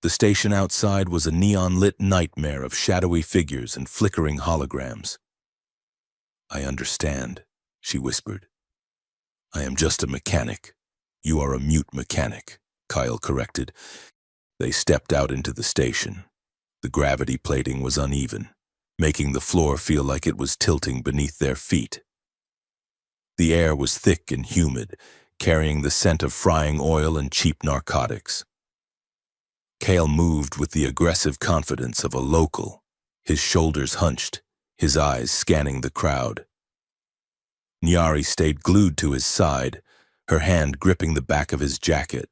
The station outside was a neon-lit nightmare of shadowy figures and flickering holograms. "I understand," she whispered. "I am just a mechanic. You are a mute mechanic," Kyle corrected. They stepped out into the station. The gravity plating was uneven, making the floor feel like it was tilting beneath their feet. The air was thick and humid, carrying the scent of frying oil and cheap narcotics. Cale moved with the aggressive confidence of a local, his shoulders hunched, his eyes scanning the crowd. Nyari stayed glued to his side, her hand gripping the back of his jacket.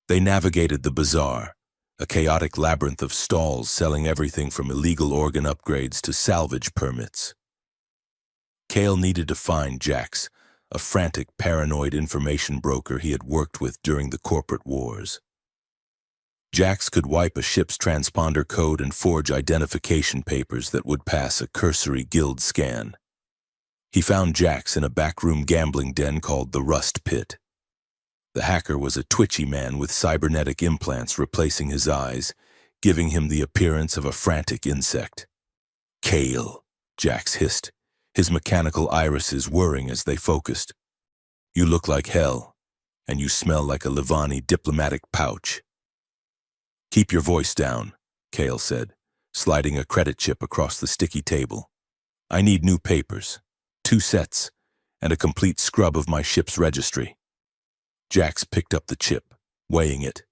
They navigated the bazaar, a chaotic labyrinth of stalls selling everything from illegal organ upgrades to salvage permits. Cale needed to find Jax, a frantic, paranoid information broker he had worked with during the corporate wars. Jax could wipe a ship's transponder code and forge identification papers that would pass a cursory guild scan. He found Jax in a backroom gambling den called the Rust Pit. The hacker was a twitchy man with cybernetic implants replacing his eyes, giving him the appearance of a frantic insect. "Cale," Jax hissed, his mechanical irises whirring as they focused. "You look like hell, and you smell like a Livani diplomatic pouch." "Keep your voice down," Cale said, sliding a credit chip across the sticky table. "I need new papers, 2 sets, and a complete scrub of my ship's registry." Jax picked up the chip, weighing it.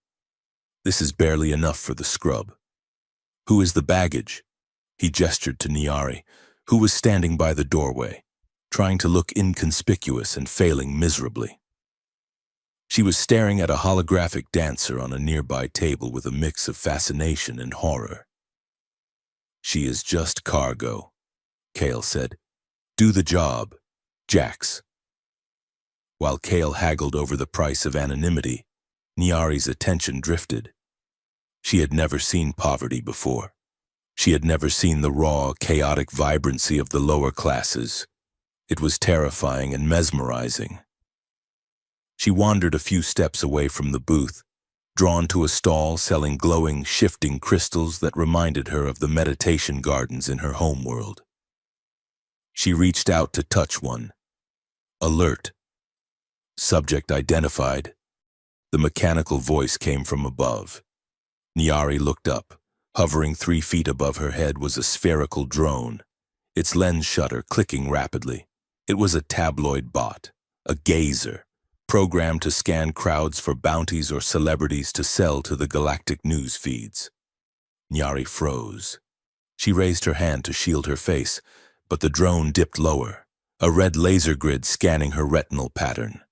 "This is barely enough for the scrub." "Who is the baggage?" He gestured to Nyari, who was standing by the doorway, trying to look inconspicuous and failing miserably. She was staring at a holographic dancer on a nearby table with a mix of fascination and horror. "She is just cargo," Cale said. "Do the job, Jax." While Cale haggled over the price of anonymity, Nyari's attention drifted. She had never seen poverty before. She had never seen the raw, chaotic vibrancy of the lower classes. It was terrifying and mesmerizing. She wandered a few steps away from the booth, drawn to a stall selling glowing, shifting crystals that reminded her of the meditation gardens in her homeworld. She reached out to touch one. "Alert. Subject identified." The mechanical voice came from above. Nyari looked up. Hovering 3 feet above her head was a spherical drone, its lens shutter clicking rapidly. It was a tabloid bot, a gazer, programmed to scan crowds for bounties or celebrities to sell to the galactic news feeds. Nyari froze. She raised her hand to shield her face, but the drone dipped lower, a red laser grid scanning her retinal pattern.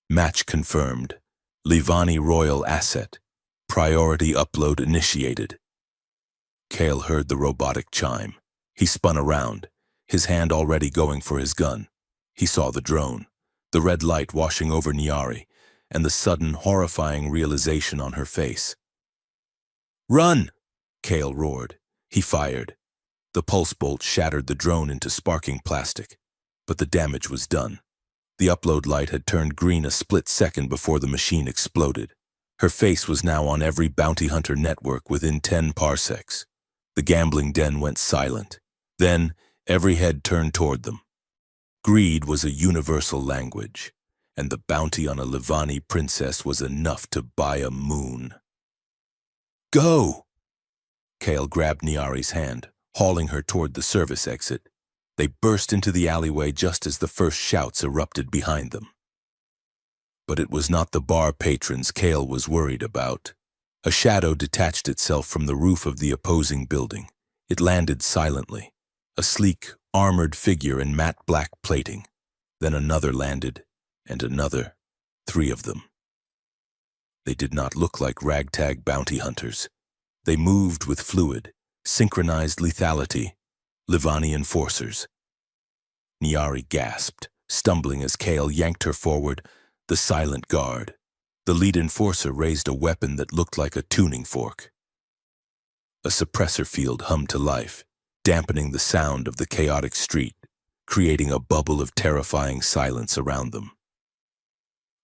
"Match confirmed. Livani Royal Asset. Priority upload initiated." Cale heard the robotic chime. He spun around, his hand already going for his gun. He saw the drone, the red light washing over Nyari, and the sudden, horrifying realization on her face. "Run!" Cale roared. He fired. The pulse bolt shattered the drone into sparking plastic. but the damage was done. The upload light had turned green a split second before the machine exploded. Her face was now on every bounty hunter network within 10 parsecs. The gambling den went silent. Then, every head turned toward them. Greed was a universal language, and the bounty on a Livani princess was enough to buy a moon. Go! Kale grabbed Nyari's hand, hauling her toward the service exit. They burst into the alleyway just as the first shouts erupted behind them. But it was not the bar patrons Kale was worried about. A shadow detached itself from the roof of the opposing building. It landed silently, a sleek, armored figure in matte black plating. Then another landed, and another, 3 of them. They did not look like ragtag bounty hunters. They moved with fluid, synchronized lethality, Livani enforcers. Nyari gasped, stumbling as Kale yanked her forward, the silent guard. The lead enforcer raised a weapon that looked like a tuning fork. A suppressor field hummed to life, dampening the sound of the chaotic street, creating a bubble of terrifying silence around them.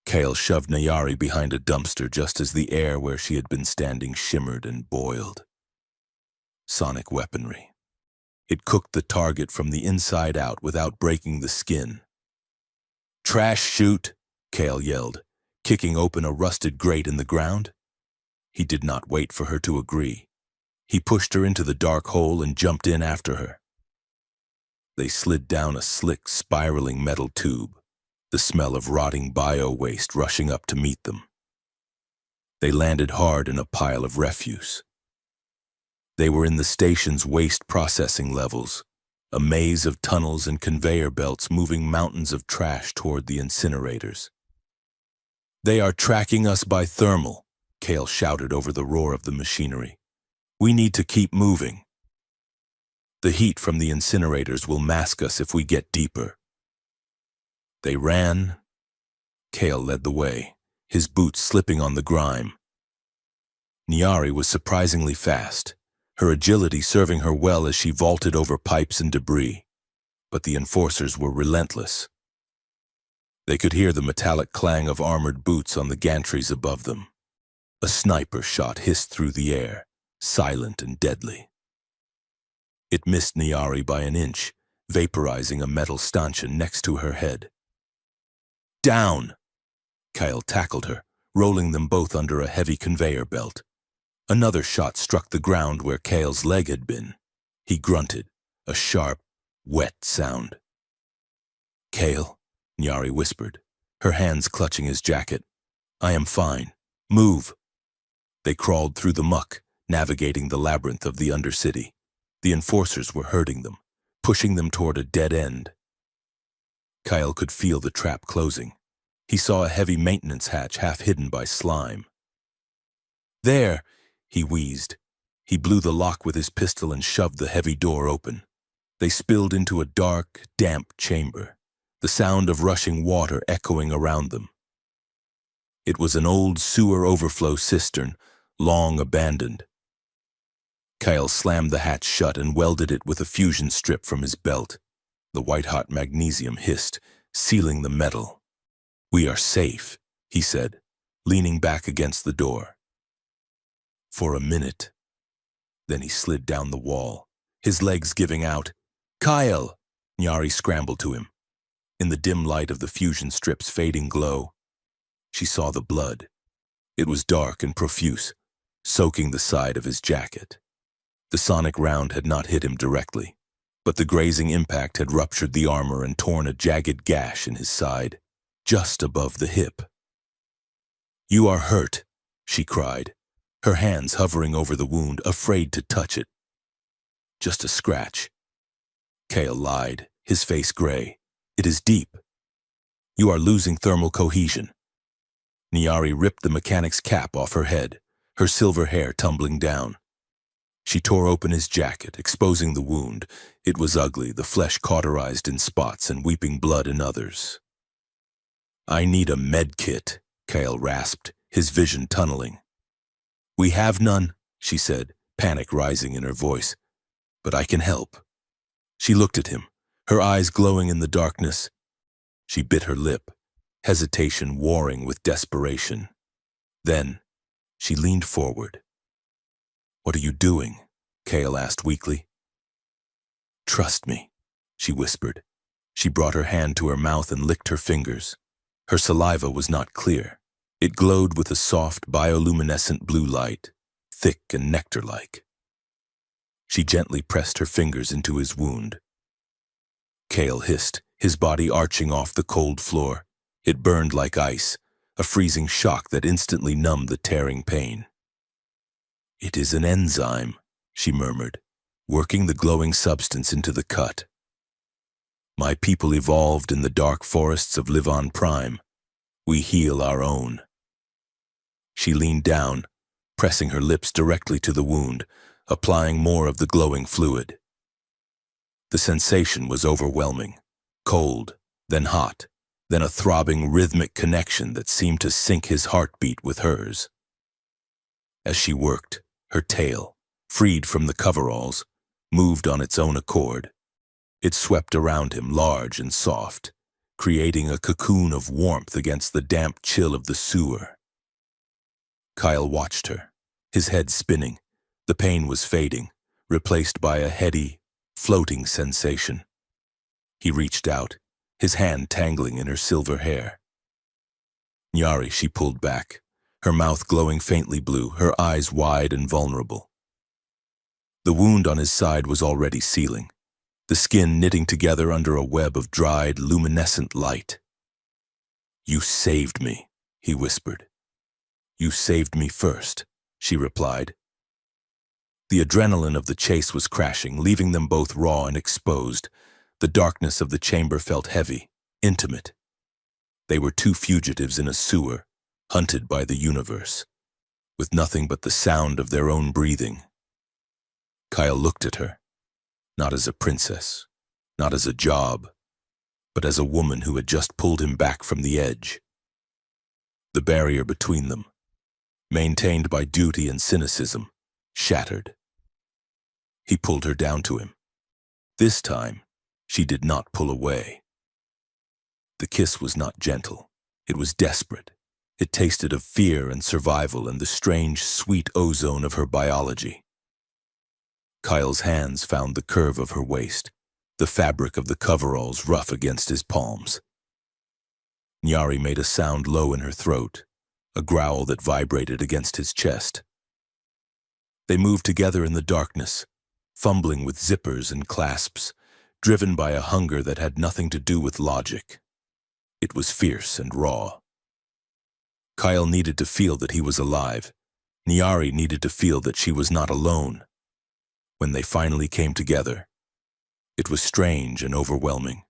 Kale shoved Nyari behind a dumpster just as the air where she had been standing shimmered and boiled. Sonic weaponry. It cooked the target from the inside out without breaking the skin. "Trash chute!" Kale yelled, kicking open a rusted grate in the ground. He did not wait for her to agree. He pushed her into the dark hole and jumped in after her. They slid down a slick, spiraling metal tube, the smell of rotting bio-waste rushing up to meet them. They landed hard in a pile of refuse. They were in the station's waste processing levels, a maze of tunnels and conveyor belts moving mountains of trash toward the incinerators. "They are tracking us by thermal," Kale shouted over the roar of the machinery. "We need to keep moving. The heat from the incinerators will mask us if we get deeper." They ran. Kale led the way, his boots slipping on the grime. Nyari was surprisingly fast, her agility serving her well as she vaulted over pipes and debris. But the enforcers were relentless. They could hear the metallic clang of armored boots on the gantries above them. A sniper shot hissed through the air, silent and deadly. It missed Nyari by an inch, vaporizing a metal stanchion next to her head. "Down!" Kyle tackled her, rolling them both under a heavy conveyor belt. Another shot struck the ground where Kale's leg had been. He grunted, a sharp, wet sound. "Kale," Nyari whispered, her hands clutching his jacket. "I am fine. Move." They crawled through the muck, navigating the labyrinth of the Undercity. The enforcers were herding them, pushing them toward a dead end. Kyle could feel the trap closing. He saw a heavy maintenance hatch half hidden by slime. "There!" he wheezed. He blew the lock with his pistol and shoved the heavy door open. They spilled into a dark, damp chamber, the sound of rushing water echoing around them. It was an old sewer overflow cistern, long abandoned. Kyle slammed the hatch shut and welded it with a fusion strip from his belt. The white-hot magnesium hissed, sealing the metal. "We are safe," he said, leaning back against the door. For a minute. Then he slid down the wall, his legs giving out. "Kyle!" Nyari scrambled to him. In the dim light of the fusion strip's fading glow, she saw the blood. It was dark and profuse, soaking the side of his jacket. The sonic round had not hit him directly, but the grazing impact had ruptured the armor and torn a jagged gash in his side, just above the hip. "You are hurt," she cried, her hands hovering over the wound, afraid to touch it. "Just a scratch." Kale lied, his face gray. "It is deep. You are losing thermal cohesion." Nyari ripped the mechanic's cap off her head, her silver hair tumbling down. She tore open his jacket, exposing the wound. It was ugly, the flesh cauterized in spots and weeping blood in others. "I need a med kit," Kale rasped, his vision tunneling. "We have none," she said, panic rising in her voice. "But I can help." She looked at him, her eyes glowing in the darkness. She bit her lip, hesitation warring with desperation. Then, she leaned forward. "What are you doing?" Kale asked weakly. "Trust me," she whispered. She brought her hand to her mouth and licked her fingers. Her saliva was not clear. It glowed with a soft, bioluminescent blue light, thick and nectar-like. She gently pressed her fingers into his wound. Kale hissed, his body arching off the cold floor. It burned like ice, a freezing shock that instantly numbed the tearing pain. "It is an enzyme," she murmured, working the glowing substance into the cut. "My people evolved in the dark forests of Livon Prime. We heal our own." She leaned down, pressing her lips directly to the wound, applying more of the glowing fluid. The sensation was overwhelming, cold, then hot, then a throbbing rhythmic connection that seemed to sync his heartbeat with hers. As she worked, her tail, freed from the coveralls, moved on its own accord. It swept around him, large and soft, creating a cocoon of warmth against the damp chill of the sewer. Kyle watched her, his head spinning. The pain was fading, replaced by a heady, floating sensation. He reached out, his hand tangling in her silver hair. "Nyari," she pulled back, her mouth glowing faintly blue, her eyes wide and vulnerable. The wound on his side was already sealing, the skin knitting together under a web of dried, luminescent light. "You saved me," he whispered. "You saved me first," she replied. The adrenaline of the chase was crashing, leaving them both raw and exposed. The darkness of the chamber felt heavy, intimate. They were two fugitives in a sewer, hunted by the universe, with nothing but the sound of their own breathing. Kyle looked at her, not as a princess, not as a job, but as a woman who had just pulled him back from the edge. The barrier between them, maintained by duty and cynicism, shattered. He pulled her down to him. This time, she did not pull away. The kiss was not gentle. It was desperate. It tasted of fear and survival and the strange, sweet ozone of her biology. Kyle's hands found the curve of her waist, the fabric of the coveralls rough against his palms. Nyari made a sound low in her throat, a growl that vibrated against his chest. They moved together in the darkness, fumbling with zippers and clasps, driven by a hunger that had nothing to do with logic. It was fierce and raw. Kyle needed to feel that he was alive. Nyari needed to feel that she was not alone. When they finally came together, it was strange and overwhelming.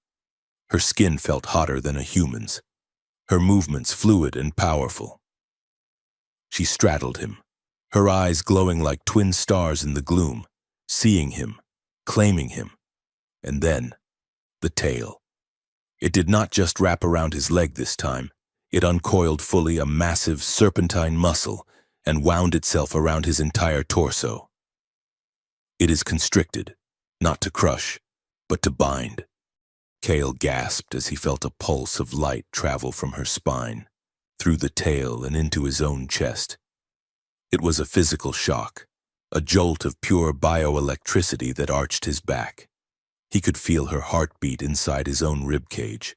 Her skin felt hotter than a human's, her movements fluid and powerful. She straddled him, her eyes glowing like twin stars in the gloom, seeing him, claiming him. And then, the tail. It did not just wrap around his leg this time. It uncoiled fully, a massive serpentine muscle, and wound itself around his entire torso. "It is constricted, not to crush, but to bind." Kale gasped as he felt a pulse of light travel from her spine, through the tail and into his own chest. It was a physical shock, a jolt of pure bioelectricity that arched his back. He could feel her heartbeat inside his own ribcage.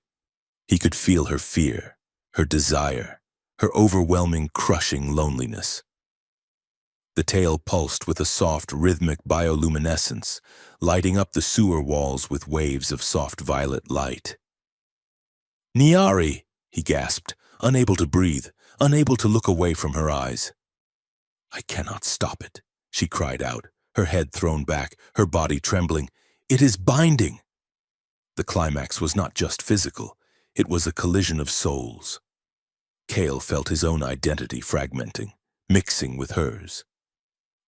He could feel her fear, her desire, her overwhelming, crushing loneliness. The tail pulsed with a soft, rhythmic bioluminescence, lighting up the sewer walls with waves of soft violet light. "Nyari!" he gasped, unable to breathe, unable to look away from her eyes. "I cannot stop it," she cried out, her head thrown back, her body trembling. "It is binding!" The climax was not just physical, it was a collision of souls. Kale felt his own identity fragmenting, mixing with hers.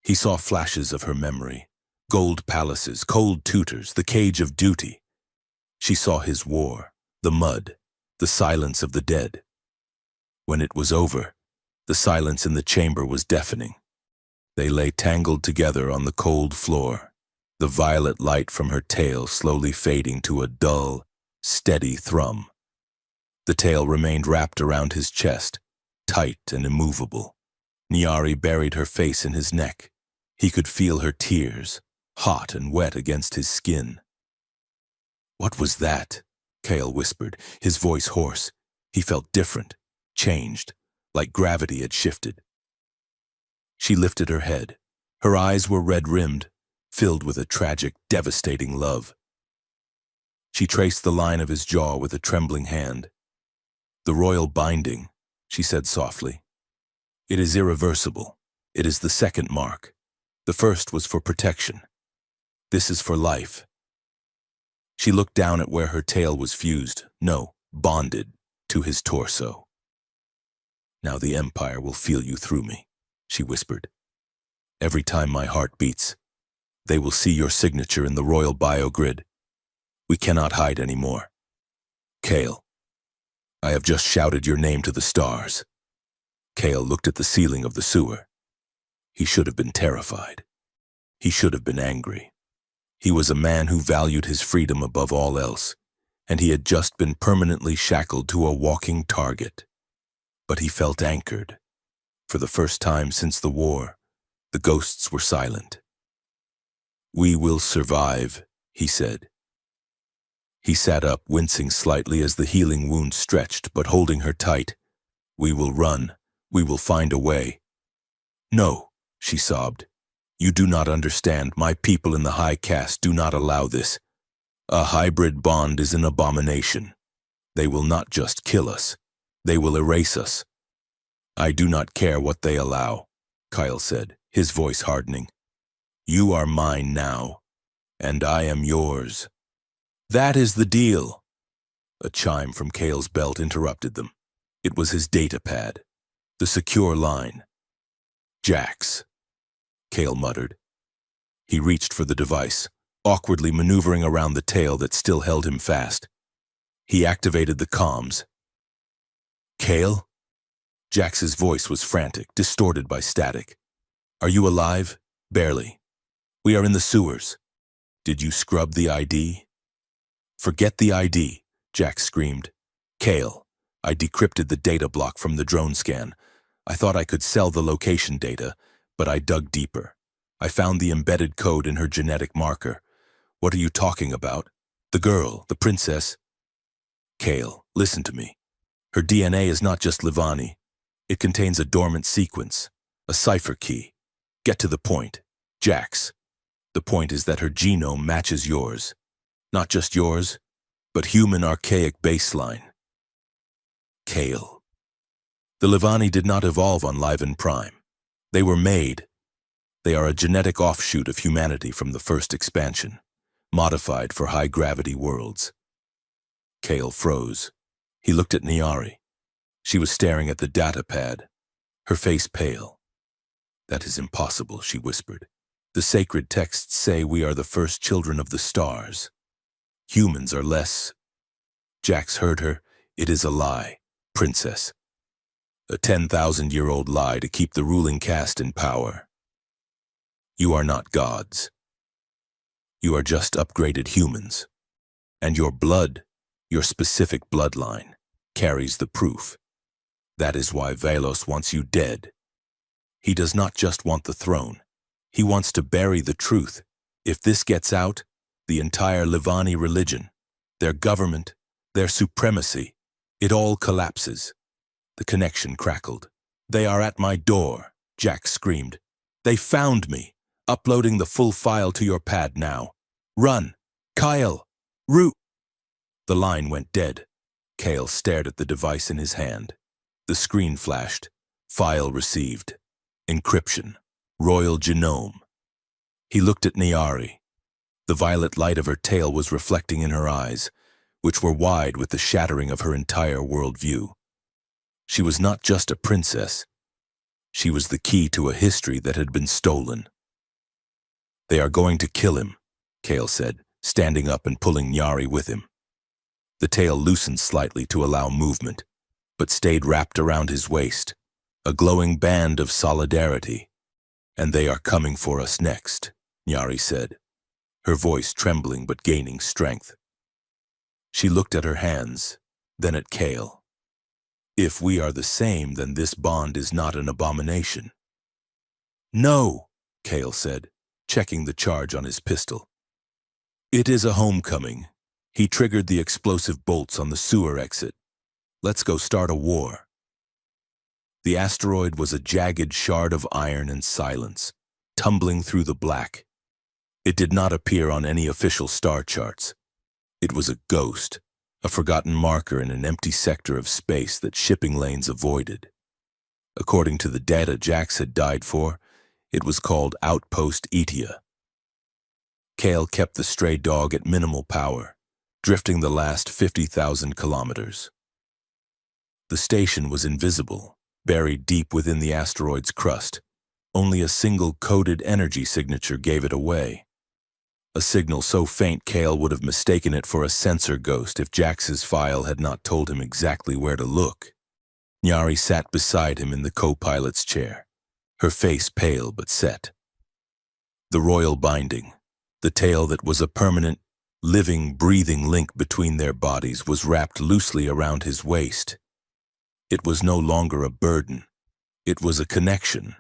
He saw flashes of her memory, gold palaces, cold tutors, the cage of duty. She saw his war, the mud, the silence of the dead. When it was over, the silence in the chamber was deafening. They lay tangled together on the cold floor, the violet light from her tail slowly fading to a dull, steady thrum. The tail remained wrapped around his chest, tight and immovable. Nyari buried her face in his neck. He could feel her tears, hot and wet against his skin. "What was that?" Kale whispered, his voice hoarse. He felt different, changed, like gravity had shifted. She lifted her head. Her eyes were red-rimmed, filled with a tragic, devastating love. She traced the line of his jaw with a trembling hand. "The royal binding," she said softly. "It is irreversible. It is the second mark. The first was for protection. This is for life." She looked down at where her tail was fused, no, bonded, to his torso. "Now the Empire will feel you through me," she whispered. "Every time my heart beats, they will see your signature in the royal biogrid. We cannot hide anymore. Kale, I have just shouted your name to the stars." Kale looked at the ceiling of the sewer. He should have been terrified. He should have been angry. He was a man who valued his freedom above all else, and he had just been permanently shackled to a walking target. But he felt anchored. For the first time since the war, the ghosts were silent. "We will survive," he said. He sat up, wincing slightly as the healing wound stretched, but holding her tight. "We will run. We will find a way." "No," she sobbed. "You do not understand. My people in the high caste do not allow this. A hybrid bond is an abomination. They will not just kill us. They will erase us." "I do not care what they allow," Kyle said, his voice hardening. "You are mine now, and I am yours. That is the deal." A chime from Kale's belt interrupted them. It was his data pad, the secure line. "Jax," Kale muttered. He reached for the device, awkwardly maneuvering around the tail that still held him fast. He activated the comms. "Kale?" Jax's voice was frantic, distorted by static. "Are you alive?" "Barely. We are in the sewers. Did you scrub the ID?" "Forget the ID," Jax screamed. "Kale, I decrypted the data block from the drone scan. I thought I could sell the location data, but I dug deeper. I found the embedded code in her genetic marker. What are you talking about? The girl, the princess?" "Kale, listen to me. Her DNA is not just Livani. It contains a dormant sequence, a cipher key. Get to the point. Jax. The point is that her genome matches yours. Not just yours, but human archaic baseline." Kale. The Livani did not evolve on Liven Prime. They were made. They are a genetic offshoot of humanity from the first expansion, modified for high-gravity worlds. Kale froze. He looked at Nyari. She was staring at the data pad, her face pale. "That is impossible," she whispered. "The sacred texts say we are the first children of the stars. Humans are less." Jax heard her. "It is a lie, princess. A 10,000-year-old lie to keep the ruling caste in power. You are not gods. You are just upgraded humans. And your blood, your specific bloodline, carries the proof. That is why Velos wants you dead. He does not just want the throne. He wants to bury the truth. If this gets out, the entire Livani religion, their government, their supremacy, it all collapses." The connection crackled. "They are at my door," Jax screamed. "They found me. Uploading the full file to your pad now. Run! Kyle! Root!" The line went dead. Kale stared at the device in his hand. The screen flashed. File received. Encryption. Royal genome. He looked at Nyari. The violet light of her tail was reflecting in her eyes, which were wide with the shattering of her entire worldview. She was not just a princess. She was the key to a history that had been stolen. "They are going to kill him," Kale said, standing up and pulling Nyari with him. The tail loosened slightly to allow movement, but stayed wrapped around his waist, a glowing band of solidarity. "And they are coming for us next," Nyari said. her voice trembling but gaining strength. She looked at her hands, then at Kale. If we are the same, then this bond is not an abomination. No, Kale said, checking the charge on his pistol. It is a homecoming. He triggered the explosive bolts on the sewer exit. Let's go start a war. The asteroid was a jagged shard of iron and silence, tumbling through the black. It did not appear on any official star charts. It was a ghost, a forgotten marker in an empty sector of space that shipping lanes avoided. According to the data Jax had died for, it was called Outpost Etia. Kale kept the stray dog at minimal power, drifting the last 50,000 kilometers. The station was invisible, buried deep within the asteroid's crust. Only a single coded energy signature gave it away. A signal so faint Kale would have mistaken it for a sensor ghost if Jax's file had not told him exactly where to look. Nyari sat beside him in the co-pilot's chair, her face pale but set. The royal binding, the tail that was a permanent, living, breathing link between their bodies, was wrapped loosely around his waist. It was no longer a burden. It was a connection.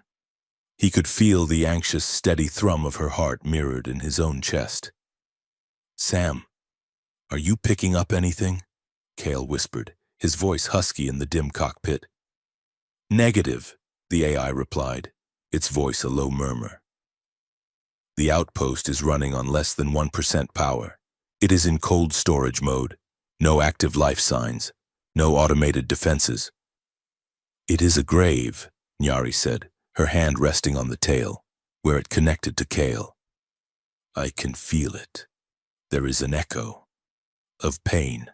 He could feel the anxious, steady thrum of her heart mirrored in his own chest. Sam, are you picking up anything? Kale whispered, his voice husky in the dim cockpit. Negative, the AI replied, its voice a low murmur. The outpost is running on less than 1% power. It is in cold storage mode. No active life signs. No automated defenses. It is a grave, Nyari said, her hand resting on the tail, where it connected to Kale. I can feel it. There is an echo of pain.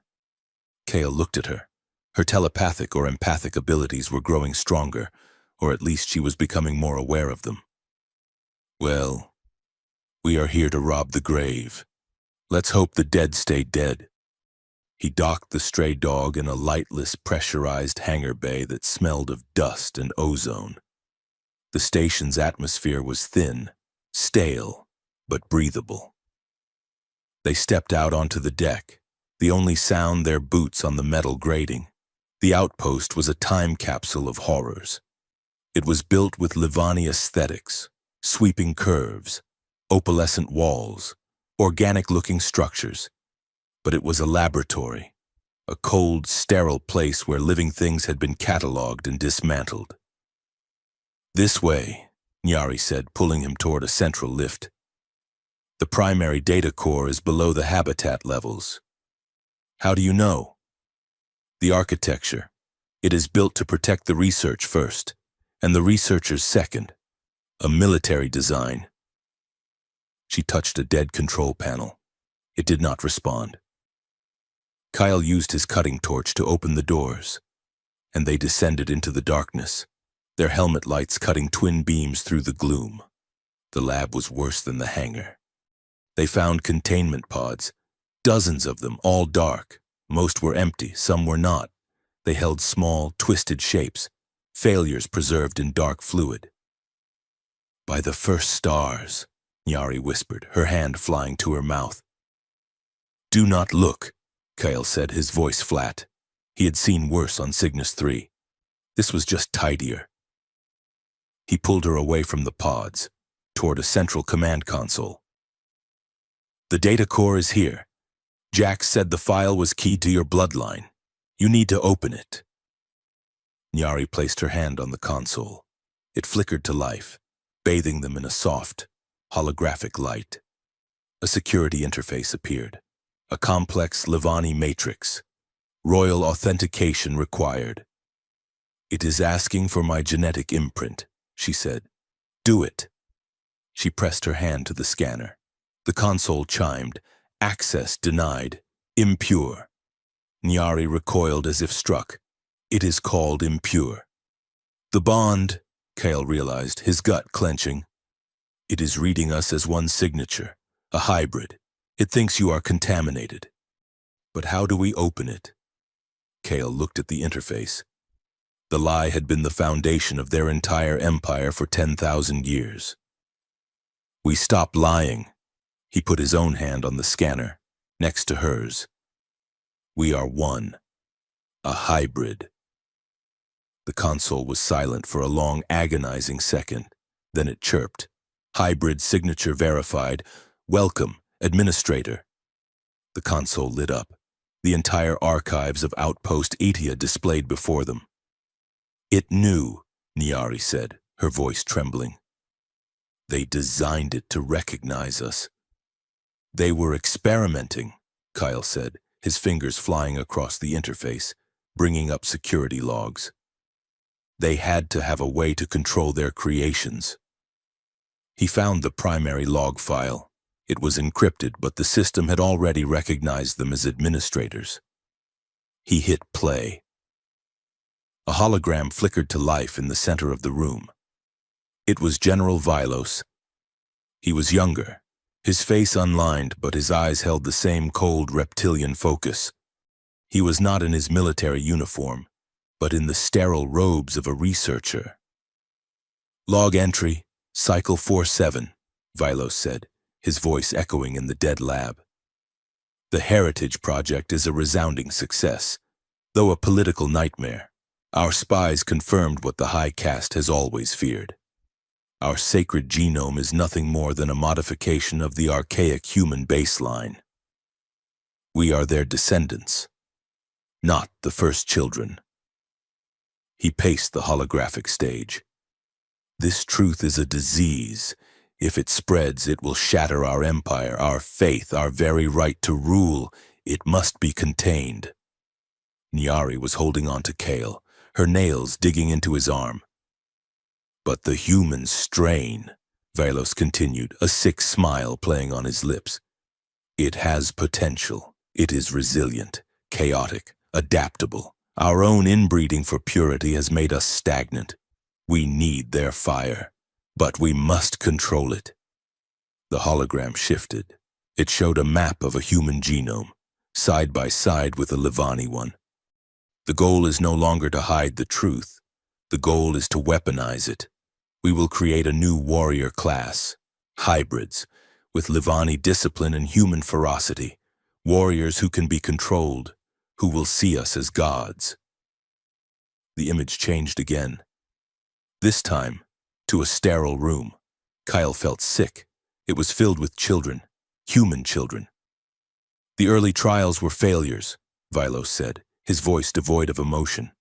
Kale looked at her. Her telepathic or empathic abilities were growing stronger, or at least she was becoming more aware of them. Well, we are here to rob the grave. Let's hope the dead stay dead. He docked the stray dog in a lightless, pressurized hangar bay that smelled of dust and ozone. The station's atmosphere was thin, stale, but breathable. They stepped out onto the deck, the only sound their boots on the metal grating. The outpost was a time capsule of horrors. It was built with Livani aesthetics, sweeping curves, opalescent walls, organic-looking structures. But it was a laboratory, a cold, sterile place where living things had been cataloged and dismantled. This way, Nyari said, pulling him toward a central lift. The primary data core is below the habitat levels. How do you know? The architecture. It is built to protect the research first, and the researchers second. A military design. She touched a dead control panel. It did not respond. Kyle used his cutting torch to open the doors, and they descended into the darkness, their helmet lights cutting twin beams through the gloom. The lab was worse than the hangar. They found containment pods, dozens of them, all dark. Most were empty, some were not. They held small, twisted shapes, failures preserved in dark fluid. By the first stars, Nyari whispered, her hand flying to her mouth. Do not look, Kyle said, his voice flat. He had seen worse on Cygnus 3. This was just tidier. He pulled her away from the pods, toward a central command console. The data core is here. Jax said the file was keyed to your bloodline. You need to open it. Nyari placed her hand on the console. It flickered to life, bathing them in a soft, holographic light. A security interface appeared, a complex Livani matrix. Royal authentication required. It is asking for my genetic imprint, she said. Do it. She pressed her hand to the scanner. The console chimed. Access denied. Impure. Nyari recoiled as if struck. It is called impure. The bond, Kale realized, his gut clenching. It is reading us as one signature, a hybrid. It thinks you are contaminated. But how do we open it? Kale looked at the interface. The lie had been the foundation of their entire empire for 10,000 years. We stop lying, He put his own hand on the scanner, next to hers. We are one. A hybrid. The console was silent for a long, agonizing second. Then it chirped. Hybrid signature verified. Welcome, administrator. The console lit up. The entire archives of Outpost Etia displayed before them. It knew, Nyari said, her voice trembling. They designed it to recognize us. They were experimenting, Kyle said, his fingers flying across the interface, bringing up security logs. They had to have a way to control their creations. He found the primary log file. It was encrypted, but the system had already recognized them as administrators. He hit play. A hologram flickered to life in the center of the room. It was General Vilos. He was younger, his face unlined, but his eyes held the same cold reptilian focus. He was not in his military uniform, but in the sterile robes of a researcher. Log entry, Cycle 47, Vilos said, his voice echoing in the dead lab. The Heritage Project is a resounding success, though a political nightmare. Our spies confirmed what the High Caste has always feared. Our sacred genome is nothing more than a modification of the archaic human baseline. We are their descendants, not the first children. He paced the holographic stage. This truth is a disease. If it spreads, it will shatter our empire, our faith, our very right to rule. It must be contained. Nyari was holding on to Kale, her nails digging into his arm. But the human strain, Vilos continued, a sick smile playing on his lips. It has potential. It is resilient, chaotic, adaptable. Our own inbreeding for purity has made us stagnant. We need their fire, but we must control it. The hologram shifted. It showed a map of a human genome, side by side with a Livani one. The goal is no longer to hide the truth. The goal is to weaponize it. We will create a new warrior class, hybrids, with Livani discipline and human ferocity, warriors who can be controlled, who will see us as gods. The image changed again. This time, to a sterile room. Kyle felt sick. It was filled with children, human children. The early trials were failures, Vilos said, his voice devoid of emotion.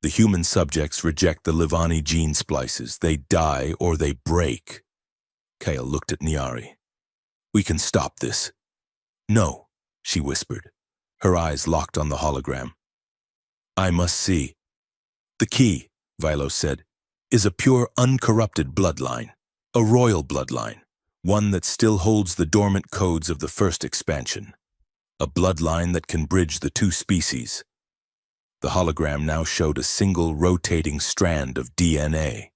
The human subjects reject the Livani gene splices. They die or they break. Kyle looked at Nyari. We can stop this. No, she whispered, her eyes locked on the hologram. I must see. The key, Vilos said, is a pure, uncorrupted bloodline, a royal bloodline, one that still holds the dormant codes of the first expansion, a bloodline that can bridge the two species. The hologram now showed a single rotating strand of DNA.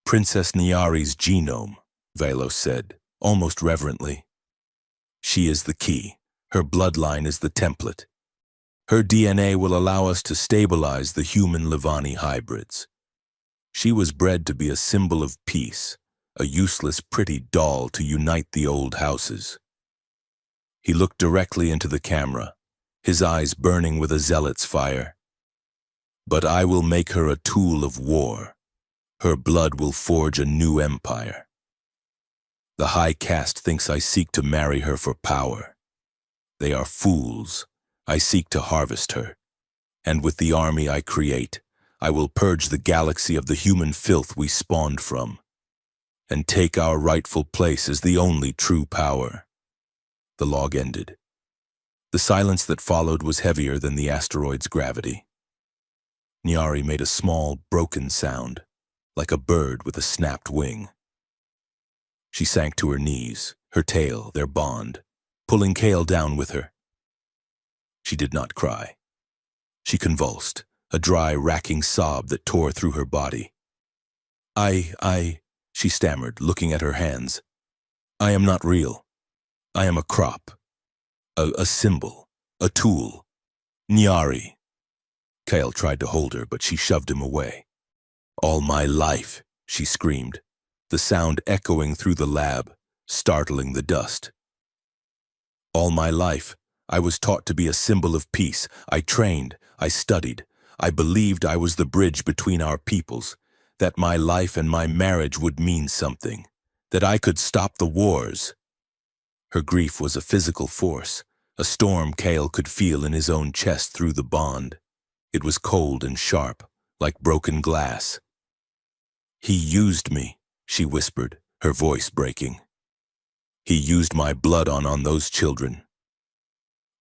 Princess Nyari's genome, Vilos said, almost reverently. She is the key. Her bloodline is the template. Her DNA will allow us to stabilize the human Livani hybrids. She was bred to be a symbol of peace, a useless, pretty doll to unite the old houses. He looked directly into the camera, his eyes burning with a zealot's fire. But I will make her a tool of war. Her blood will forge a new empire. The High Caste thinks I seek to marry her for power. They are fools. I seek to harvest her. And with the army I create, I will purge the galaxy of the human filth we spawned from, and take our rightful place as the only true power. The log ended. The silence that followed was heavier than the asteroid's gravity. Nyari made a small, broken sound, like a bird with a snapped wing. She sank to her knees, her tail, their bond, pulling Kale down with her. She did not cry. She convulsed, a dry, racking sob that tore through her body. She stammered, looking at her hands. I am not real. I am a crop. A symbol. A tool. Nyari. Kale tried to hold her, but she shoved him away. All my life, she screamed, the sound echoing through the lab, startling the dust. All my life, I was taught to be a symbol of peace. I trained, I studied. I believed I was the bridge between our peoples, that my life and my marriage would mean something, that I could stop the wars. Her grief was a physical force, a storm Kale could feel in his own chest through the bond. It was cold and sharp, like broken glass. "He used me," she whispered, her voice breaking. "He used my blood on those children."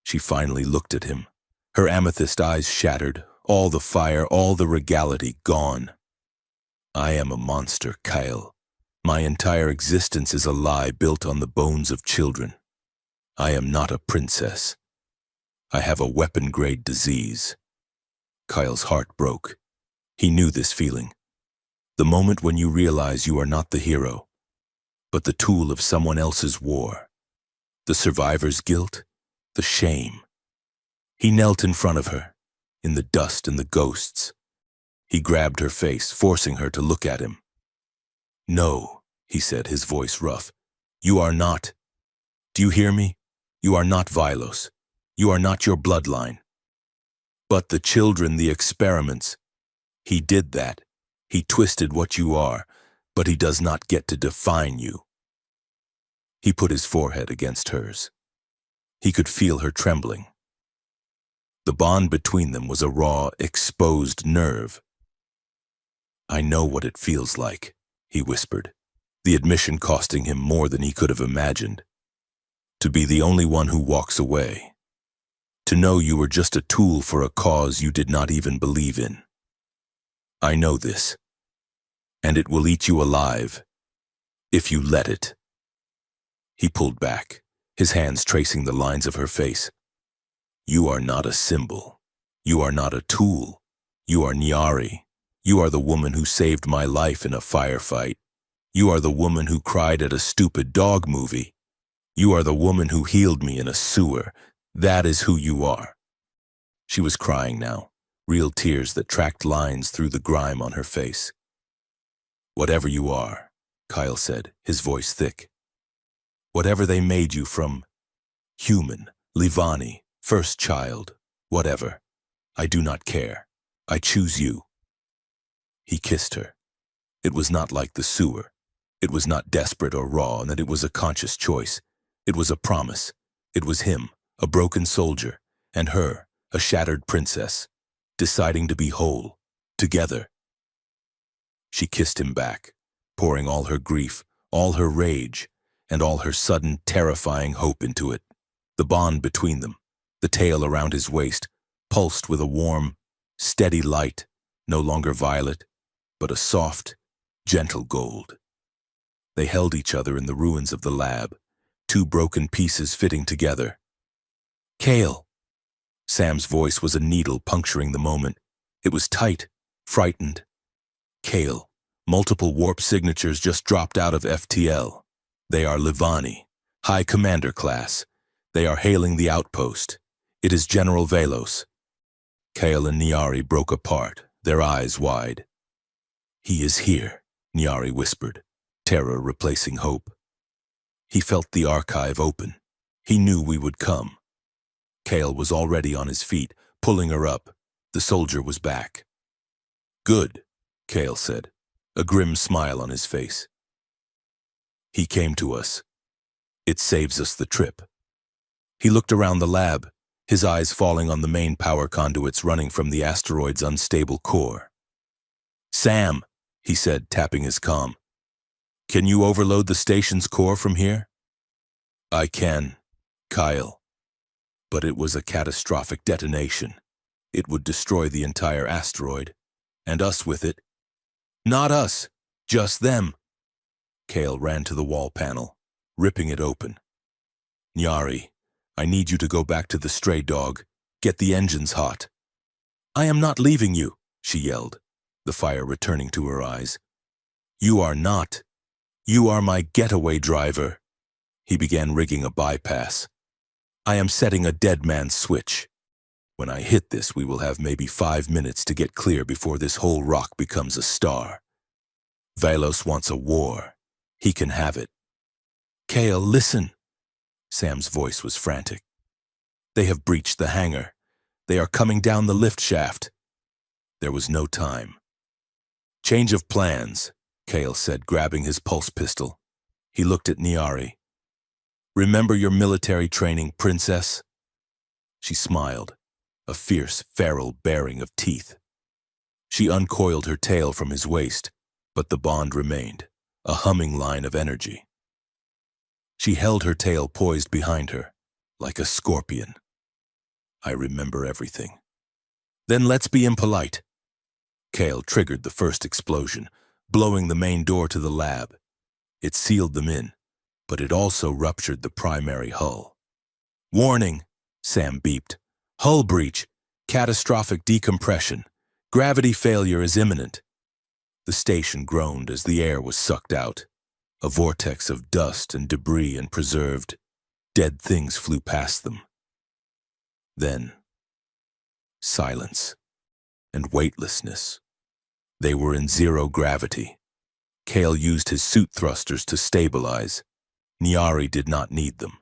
She finally looked at him, her amethyst eyes shattered, all the fire, all the regality gone. "I am a monster, Kyle. My entire existence is a lie built on the bones of children. I am not a princess. I have a weapon-grade disease." Kyle's heart broke. He knew this feeling. The moment when you realize you are not the hero, but the tool of someone else's war. The survivor's guilt, the shame. He knelt in front of her, in the dust and the ghosts. He grabbed her face, forcing her to look at him. "No," he said, his voice rough. "You are not. Do you hear me? You are not Vylos. You are not your bloodline. But the children, the experiments. He did that. He twisted what you are, but he does not get to define you." He put his forehead against hers. He could feel her trembling. The bond between them was a raw, exposed nerve. "I know what it feels like," he whispered, the admission costing him more than he could have imagined. "To be the only one who walks away. To know you were just a tool for a cause you did not even believe in. I know this, and it will eat you alive, if you let it." He pulled back, his hands tracing the lines of her face. "You are not a symbol. You are not a tool. You are Nyari. You are the woman who saved my life in a firefight. You are the woman who cried at a stupid dog movie. You are the woman who healed me in a sewer. That is who you are." She was crying now, real tears that tracked lines through the grime on her face. "Whatever you are," Kyle said, his voice thick. "Whatever they made you from, human, Livani, first child, whatever. I do not care. I choose you." He kissed her. It was not like the sewer. It was not desperate or raw, and that it was a conscious choice. It was a promise. It was him, a broken soldier, and her, a shattered princess, deciding to be whole, together. She kissed him back, pouring all her grief, all her rage, and all her sudden, terrifying hope into it. The bond between them, the tail around his waist, pulsed with a warm, steady light, no longer violet, but a soft, gentle gold. They held each other in the ruins of the lab, two broken pieces fitting together. "Kale." Sam's voice was a needle puncturing the moment. It was tight, frightened. "Kale, multiple warp signatures just dropped out of FTL. They are Livani, High Commander class. They are hailing the outpost. It is General Velos." Kale and Nyari broke apart, their eyes wide. "He is here," Nyari whispered, terror replacing hope. He felt the archive open. He knew we would come. Kale was already on his feet, pulling her up. The soldier was back. "Good," Kale said, a grim smile on his face. "He came to us. It saves us the trip." He looked around the lab, his eyes falling on the main power conduits running from the asteroid's unstable core. "Sam," he said, tapping his comm. "Can you overload the station's core from here?" "I can, Kyle." But it was a catastrophic detonation. It would destroy the entire asteroid, and us with it. "Not us, just them." Kale ran to the wall panel, ripping it open. "Nyari, I need you to go back to the stray dog. Get the engines hot." "I am not leaving you," she yelled, the fire returning to her eyes. "You are not. You are my getaway driver." He began rigging a bypass. "I am setting a dead man's switch. When I hit this, we will have maybe 5 minutes to get clear before this whole rock becomes a star. Velos wants a war. He can have it." Kyle, listen. Sam's voice was frantic. They have breached the hangar. They are coming down the lift shaft. There was no time. Change of plans, Kale said, grabbing his pulse pistol. He looked at Nyari. Remember your military training, princess? She smiled, a fierce, feral baring of teeth. She uncoiled her tail from his waist, but the bond remained, a humming line of energy. She held her tail poised behind her, like a scorpion. I remember everything. Then let's be impolite. Kale triggered the first explosion, blowing the main door to the lab. It sealed them in, but it also ruptured the primary hull. Warning, Sam beeped. Hull breach, catastrophic decompression. Gravity failure is imminent. The station groaned as the air was sucked out. A vortex of dust and debris and preserved, dead things flew past them. Then, silence and weightlessness. They were in zero gravity. Kale used his suit thrusters to stabilize. Nyari did not need them.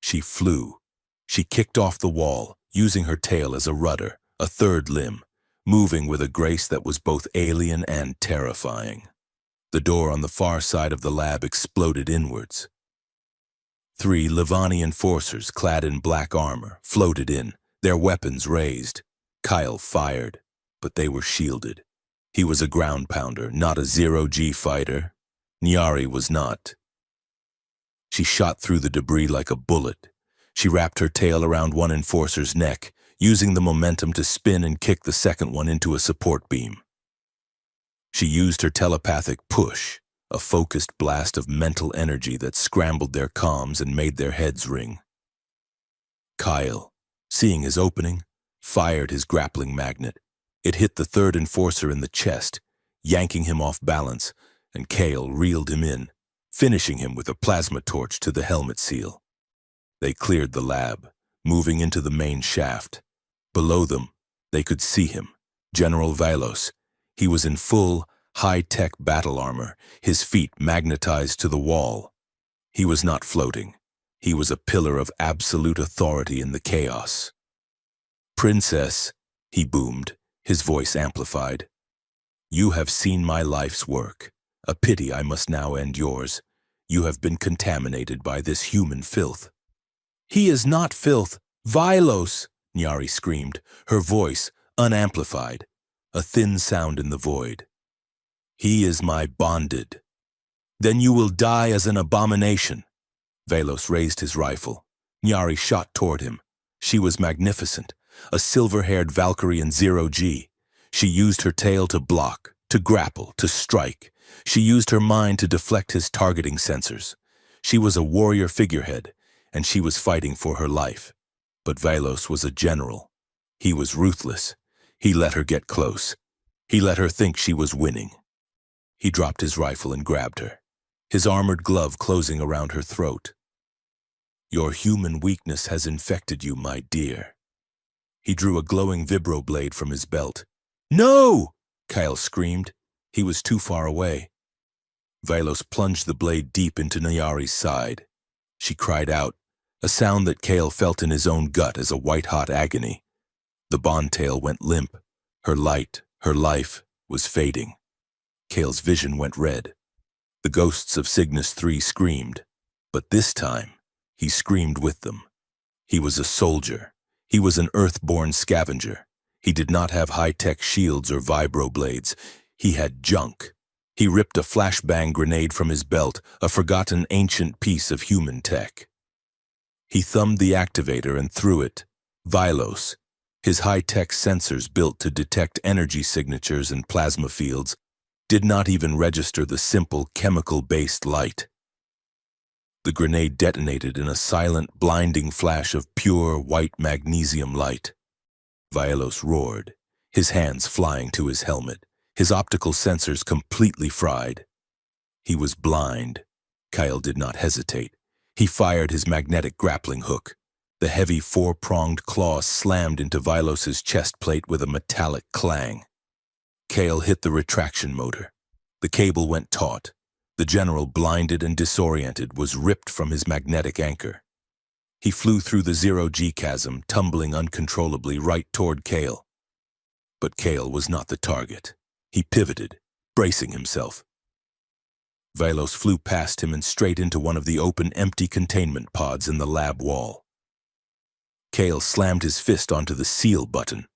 She flew. She kicked off the wall, using her tail as a rudder, a third limb, moving with a grace that was both alien and terrifying. The door on the far side of the lab exploded inwards. 3 Livani enforcers clad in black armor floated in, their weapons raised. Kyle fired, but they were shielded. He was a ground pounder, not a zero-G fighter. Nyari was not. She shot through the debris like a bullet. She wrapped her tail around one enforcer's neck, using the momentum to spin and kick the second one into a support beam. She used her telepathic push, a focused blast of mental energy that scrambled their comms and made their heads ring. Kyle, seeing his opening, fired his grappling magnet. It hit the third enforcer in the chest, yanking him off balance, and Kale reeled him in, finishing him with a plasma torch to the helmet seal. They cleared the lab, moving into the main shaft. Below them, they could see him, General Vilos. He was in full, high-tech battle armor, his feet magnetized to the wall. He was not floating. He was a pillar of absolute authority in the chaos. Princess, he boomed, his voice amplified. You have seen my life's work. A pity I must now end yours. You have been contaminated by this human filth. He is not filth. Vilos, Nyari screamed, her voice unamplified, a thin sound in the void. He is my bonded. Then you will die as an abomination. Velos raised his rifle. Nyari shot toward him. She was magnificent, a silver-haired Valkyrie in zero-G. She used her tail to block, to grapple, to strike. She used her mind to deflect his targeting sensors. She was a warrior figurehead, and she was fighting for her life. But Velos was a general. He was ruthless. He let her get close. He let her think she was winning. He dropped his rifle and grabbed her, his armored glove closing around her throat. Your human weakness has infected you, my dear. He drew a glowing vibroblade from his belt. No! Kyle screamed. He was too far away. Velos plunged the blade deep into Nyari's side. She cried out, a sound that Kale felt in his own gut as a white-hot agony. The bondtail went limp. Her light, her life, was fading. Kale's vision went red. The ghosts of Cygnus 3 screamed, but this time, he screamed with them. He was a soldier. He was an earth-born scavenger. He did not have high-tech shields or vibroblades. He had junk. He ripped a flashbang grenade from his belt, a forgotten ancient piece of human tech. He thumbed the activator and threw it. Vilos, his high-tech sensors built to detect energy signatures and plasma fields, did not even register the simple chemical-based light. The grenade detonated in a silent, blinding flash of pure white magnesium light. Vilos roared, his hands flying to his helmet, his optical sensors completely fried. He was blind. Kyle did not hesitate. He fired his magnetic grappling hook. The heavy four-pronged claw slammed into Vilos's chest plate with a metallic clang. Kale hit the retraction motor. The cable went taut. The general, blinded and disoriented, was ripped from his magnetic anchor. He flew through the zero-G chasm, tumbling uncontrollably right toward Kale. But Kale was not the target. He pivoted, bracing himself. Vilos flew past him and straight into one of the open, empty containment pods in the lab wall. Kale slammed his fist onto the seal button.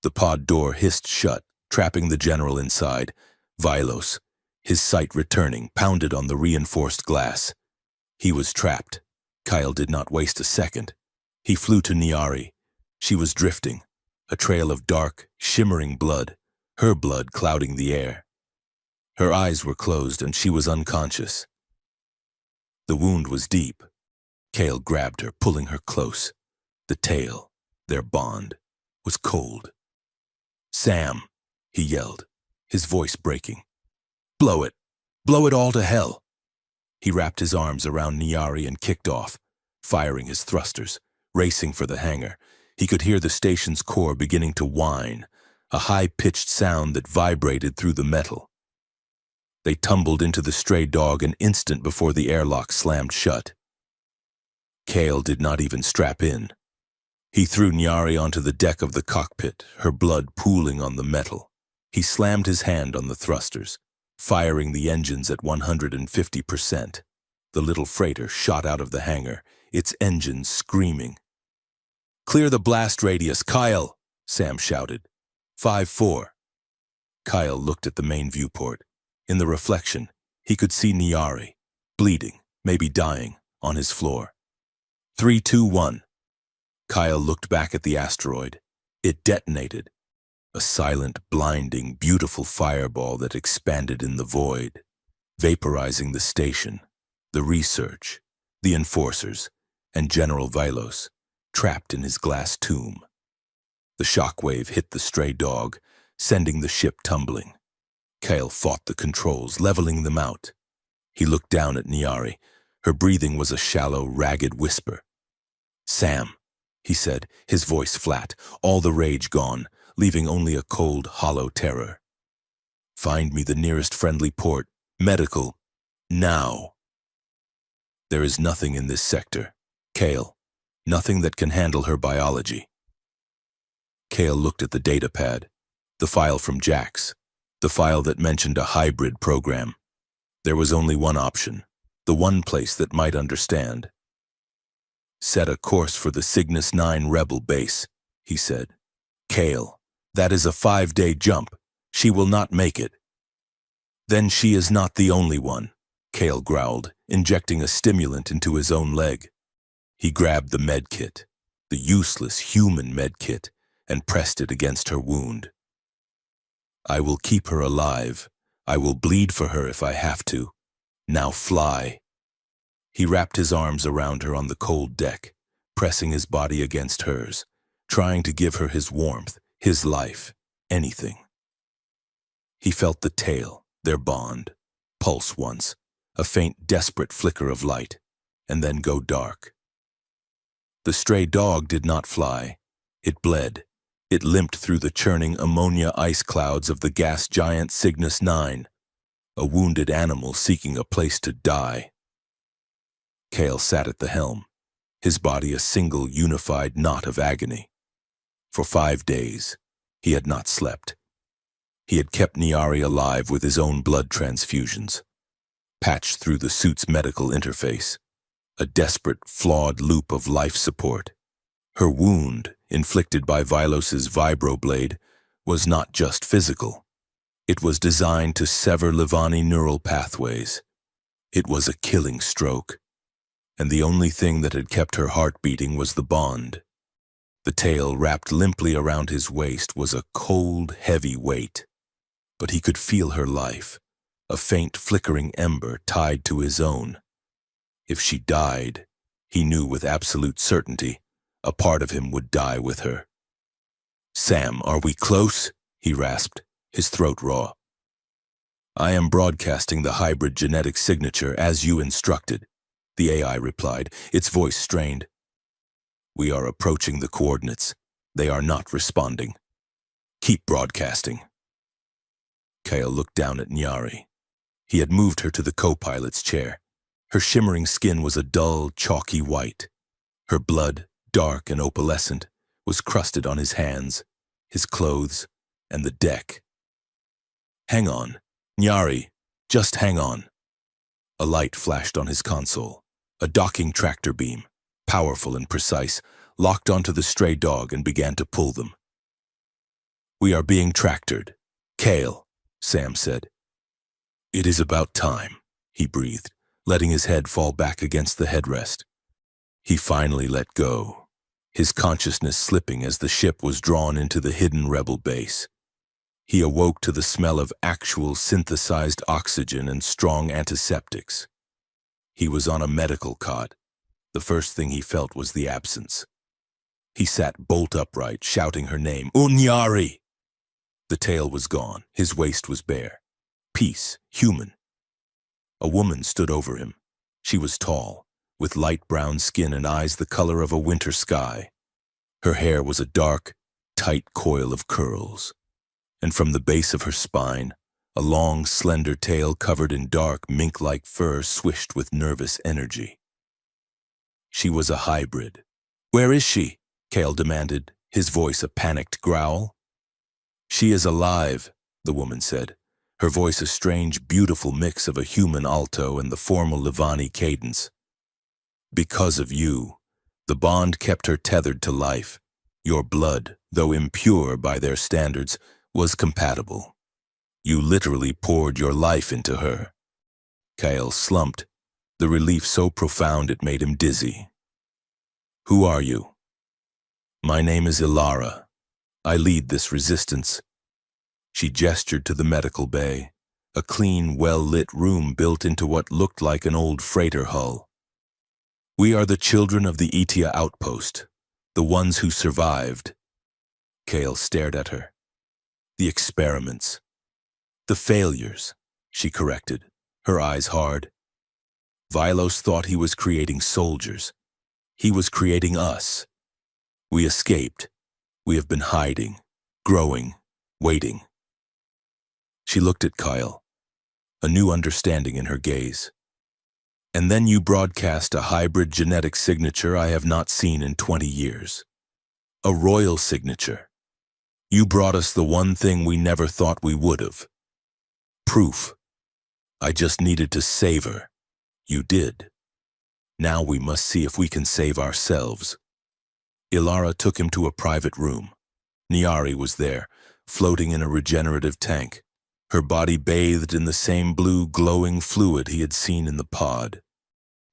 The pod door hissed shut, trapping the general inside. Vilos, his sight returning, pounded on the reinforced glass. He was trapped. Kyle did not waste a second. He flew to Nyari. She was drifting, a trail of dark, shimmering blood, her blood clouding the air. Her eyes were closed and she was unconscious. The wound was deep. Kale grabbed her, pulling her close. The tail, their bond, was cold. "Sam," he yelled, his voice breaking. "Blow it. Blow it all to hell." He wrapped his arms around Nyari and kicked off, firing his thrusters, racing for the hangar. He could hear the station's core beginning to whine, a high-pitched sound that vibrated through the metal. They tumbled into the stray dog an instant before the airlock slammed shut. Kale did not even strap in. He threw Nyari onto the deck of the cockpit, her blood pooling on the metal. He slammed his hand on the thrusters, firing the engines at 150%. The little freighter shot out of the hangar, its engines screaming. "Clear the blast radius, Kyle!" Sam shouted. 5-4. Kyle looked at the main viewport. In the reflection, he could see Nyari, bleeding, maybe dying, on his floor. 3-2-1. Kyle looked back at the asteroid. It detonated. A silent, blinding, beautiful fireball that expanded in the void, vaporizing the station, the research, the enforcers, and General Vilos, trapped in his glass tomb. The shockwave hit the stray dog, sending the ship tumbling. Kyle fought the controls, leveling them out. He looked down at Nyari. Her breathing was a shallow, ragged whisper. "Sam," he said, his voice flat, all the rage gone, leaving only a cold, hollow terror. "Find me the nearest friendly port. Medical. Now." "There is nothing in this sector. Kale. Nothing that can handle her biology." Kale looked at the datapad, the file from Jax, the file that mentioned a hybrid program. There was only one option, the one place that might understand. "Set a course for the Cygnus 9 Rebel base," he said. "Kale, that is a 5-day jump. She will not make it." "Then she is not the only one," Kale growled, injecting a stimulant into his own leg. He grabbed the medkit, the useless human medkit, and pressed it against her wound. "I will keep her alive. I will bleed for her if I have to. Now fly." He wrapped his arms around her on the cold deck, pressing his body against hers, trying to give her his warmth, his life, anything. He felt the tail, their bond, pulse once, a faint, desperate flicker of light, and then go dark. The stray dog did not fly. It bled. It limped through the churning ammonia ice clouds of the gas giant Cygnus 9, a wounded animal seeking a place to die. Kale sat at the helm, his body a single unified knot of agony. For 5 days, he had not slept. He had kept Nyari alive with his own blood transfusions, patched through the suit's medical interface, a desperate, flawed loop of life support. Her wound, inflicted by Vilos's vibroblade, was not just physical. It was designed to sever Livani neural pathways. It was a killing stroke, and the only thing that had kept her heart beating was the bond. The tail wrapped limply around his waist was a cold, heavy weight, but he could feel her life, a faint flickering ember tied to his own. If she died, he knew with absolute certainty, a part of him would die with her. "Sam, are we close?" he rasped, his throat raw. "I am broadcasting the hybrid genetic signature as you instructed," the AI replied, its voice strained. "We are approaching the coordinates. They are not responding. Keep broadcasting." Kale looked down at Nyari. He had moved her to the co-pilot's chair. Her shimmering skin was a dull, chalky white. Her blood, dark and opalescent, was crusted on his hands, his clothes, and the deck. "Hang on, Nyari, just hang on." A light flashed on his console. A docking tractor beam, powerful and precise, locked onto the stray dog and began to pull them. "We are being tractored. Kale," Sam said. "It is about time," he breathed, letting his head fall back against the headrest. He finally let go, his consciousness slipping as the ship was drawn into the hidden rebel base. He awoke to the smell of actual synthesized oxygen and strong antiseptics. He was on a medical cot. The first thing he felt was the absence. He sat bolt upright, shouting her name, "Unyari!" The tail was gone, his waist was bare. Peace, human. A woman stood over him. She was tall, with light brown skin and eyes the color of a winter sky. Her hair was a dark, tight coil of curls, and from the base of her spine, a long, slender tail covered in dark, mink-like fur swished with nervous energy. She was a hybrid. "Where is she?" Kale demanded, his voice a panicked growl. "She is alive," the woman said, her voice a strange, beautiful mix of a human alto and the formal Livani cadence. "Because of you, the bond kept her tethered to life. Your blood, though impure by their standards, was compatible. You literally poured your life into her." Kyle slumped, the relief so profound it made him dizzy. "Who are you?" "My name is Ilara. I lead this resistance." She gestured to the medical bay, a clean, well-lit room built into what looked like an old freighter hull. "We are the children of the Itia outpost, the ones who survived." Kale stared at her. "The experiments. The failures," she corrected, her eyes hard. "Vilos thought he was creating soldiers. He was creating us. We escaped. We have been hiding, growing, waiting." She looked at Kyle, a new understanding in her gaze. "And then you broadcast a hybrid genetic signature I have not seen in 20 years. A royal signature. You brought us the one thing we never thought we would have. Proof. I just needed to save her. You did. Now we must see if we can save ourselves." Ilara took him to a private room. Nyari was there, floating in a regenerative tank, her body bathed in the same blue glowing fluid he had seen in the pod.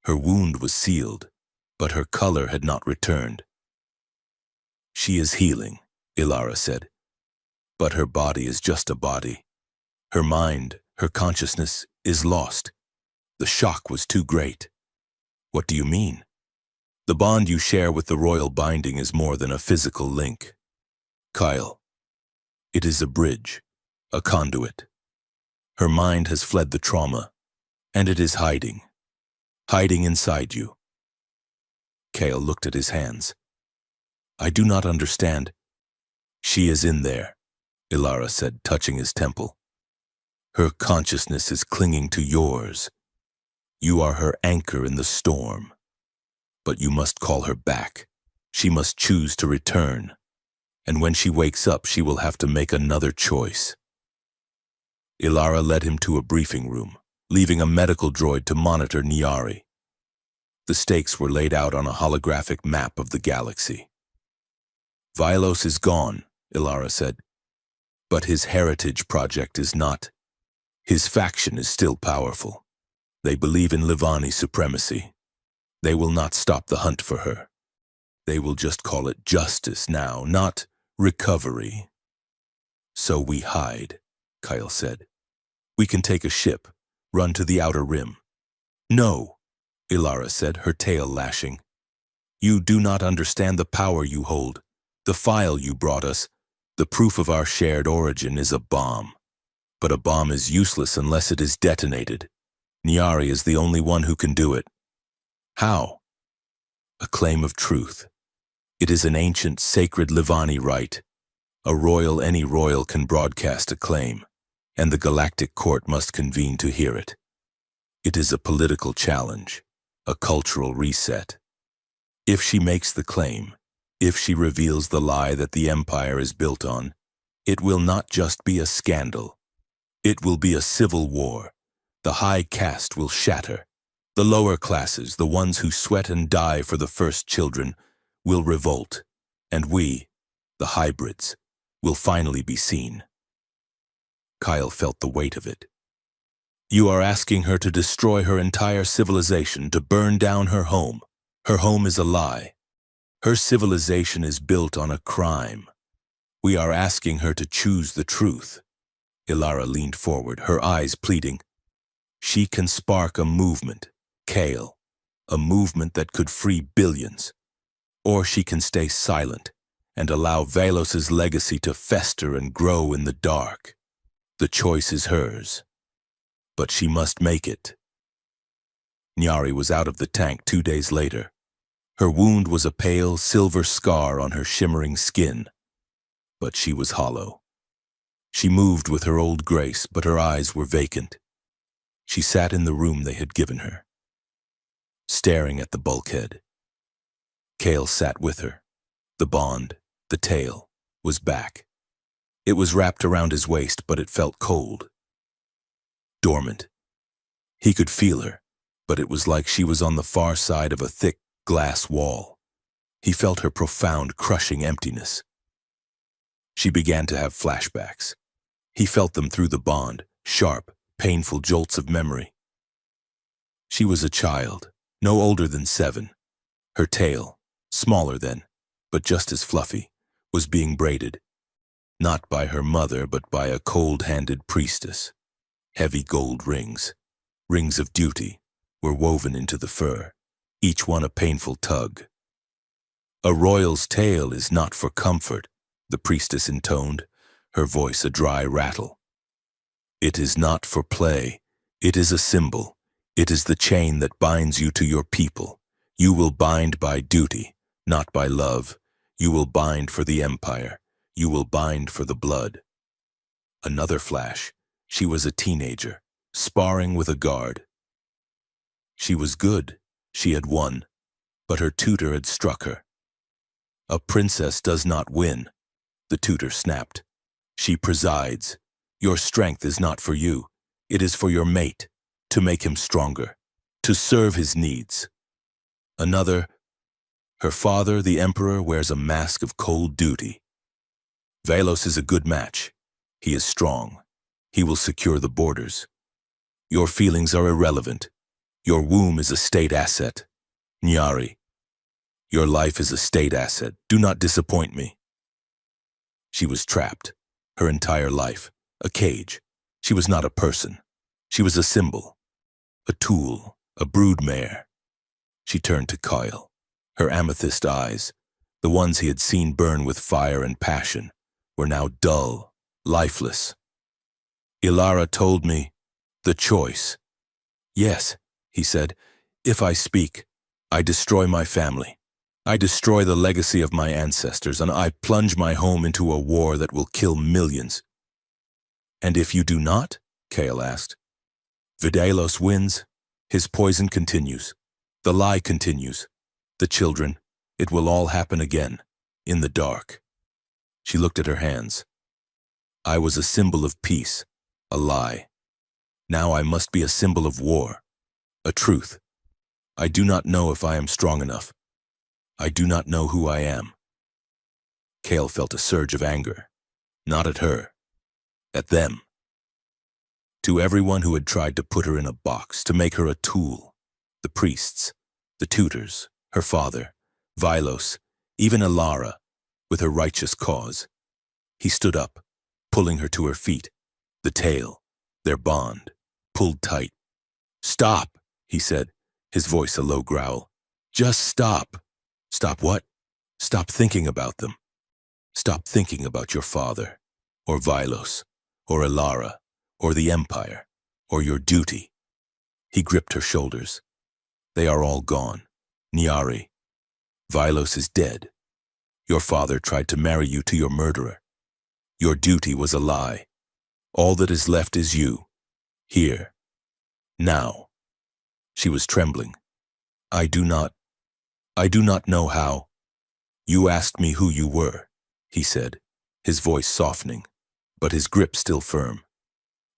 Her wound was sealed, but her color had not returned. "She is healing," Ilara said. "But her body is just a body. Her mind, her consciousness, is lost. The shock was too great." "What do you mean?" "The bond you share with the royal binding is more than a physical link. Kyle, it is a bridge, a conduit. Her mind has fled the trauma, and it is hiding inside you." Kale looked at his hands. "I do not understand." "She is in there," Ilara said, touching his temple. "Her consciousness is clinging to yours. You are her anchor in the storm. But you must call her back. She must choose to return. And when she wakes up, she will have to make another choice." Ilara led him to a briefing room, leaving a medical droid to monitor Nyari. The stakes were laid out on a holographic map of the galaxy. "Vilos is gone," Ilara said. "But his heritage project is not. His faction is still powerful. They believe in Livani supremacy. They will not stop the hunt for her. They will just call it justice now, not recovery." "So we hide," Kyle said. "We can take a ship, run to the outer rim." "No," Ilara said, her tail lashing. "You do not understand the power you hold. The file you brought us, the proof of our shared origin, is a bomb. But a bomb is useless unless it is detonated. Nyari is the only one who can do it." "How?" "A claim of truth. It is an ancient, sacred Livani right. Any royal can broadcast a claim. and the Galactic Court must convene to hear it. It is a political challenge, a cultural reset. If she makes the claim, if she reveals the lie that the Empire is built on, it will not just be a scandal. It will be a civil war. The high caste will shatter. The lower classes, the ones who sweat and die for the first children, will revolt. And we, the hybrids, will finally be seen. Kyle felt the weight of it. You are asking her to destroy her entire civilization, to burn down her home. Her home is a lie. Her civilization is built on a crime. We are asking her to choose the truth. Ilara leaned forward, her eyes pleading. She can spark a movement, Kale, a movement that could free billions. Or she can stay silent and allow Velos's legacy to fester and grow in the dark. The choice is hers. But she must make it. Nyari was out of the tank 2 days later. Her wound was a pale, silver scar on her shimmering skin. But she was hollow. She moved with her old grace, but her eyes were vacant. She sat in the room they had given her, staring at the bulkhead. Kale sat with her. The bond, the tail, was back. It was wrapped around his waist, but it felt cold. Dormant. He could feel her, but it was like she was on the far side of a thick glass wall. He felt her profound, crushing emptiness. She began to have flashbacks. He felt them through the bond, sharp, painful jolts of memory. She was a child, no older than 7. Her tail, smaller then, but just as fluffy, was being braided. Not by her mother, but by a cold-handed priestess. Heavy gold rings, rings of duty, were woven into the fur, each one a painful tug. A royal's tale is not for comfort, the priestess intoned, her voice a dry rattle. It is not for play. It is a symbol. It is the chain that binds you to your people. You will bind by duty, not by love. You will bind for the empire. You will bind for the blood. Another flash. She was a teenager, sparring with a guard. She was good. She had won. But her tutor had struck her. A princess does not win, the tutor snapped. She presides. Your strength is not for you. It is for your mate, to make him stronger, to serve his needs. Another, her father, the emperor, wears a mask of cold duty. Velos is a good match. He is strong. He will secure the borders. Your feelings are irrelevant. Your womb is a state asset. Nyari, your life is a state asset. Do not disappoint me. She was trapped, her entire life, a cage. She was not a person. She was a symbol, a tool, a broodmare. She turned to Kyle. Her amethyst eyes, the ones he had seen burn with fire and passion, were now dull, lifeless. Ilara told me, the choice. Yes, he said, if I speak, I destroy my family. I destroy the legacy of my ancestors, and I plunge my home into a war that will kill millions. And if you do not? Kale asked. Vidalos wins. His poison continues. The lie continues. The children, it will all happen again, in the dark. She looked at her hands. I was a symbol of peace, a lie. Now I must be a symbol of war, a truth. I do not know if I am strong enough. I do not know who I am. Kale felt a surge of anger, not at her, at them. To everyone who had tried to put her in a box, to make her a tool, the priests, the tutors, her father, Velos, even Ilara, with her righteous cause. He stood up, pulling her to her feet, the tail, their bond, pulled tight. Stop, he said, his voice a low growl. Just stop. Stop what? Stop thinking about them. Stop thinking about your father, or Velos, or Ilara, or the Empire, or your duty. He gripped her shoulders. They are all gone. Nyari, Velos is dead. Your father tried to marry you to your murderer. Your duty was a lie. All that is left is you. Here. Now. She was trembling. I do not know how. You asked me who you were, he said, his voice softening, but his grip still firm.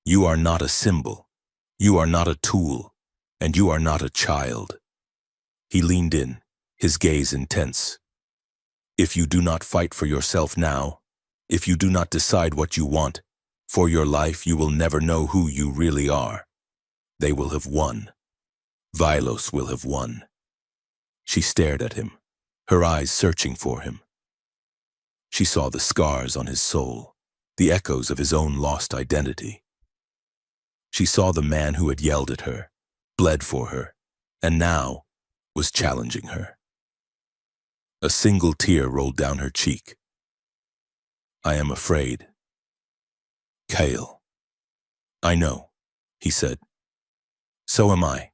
You are not a symbol. You are not a tool. And you are not a child. He leaned in, his gaze intense. If you do not fight for yourself now, if you do not decide what you want, for your life you will never know who you really are. They will have won. Vilos will have won. She stared at him, her eyes searching for him. She saw the scars on his soul, the echoes of his own lost identity. She saw the man who had yelled at her, bled for her, and now was challenging her. A single tear rolled down her cheek. I am afraid. Kyle. I know, he said. So am I.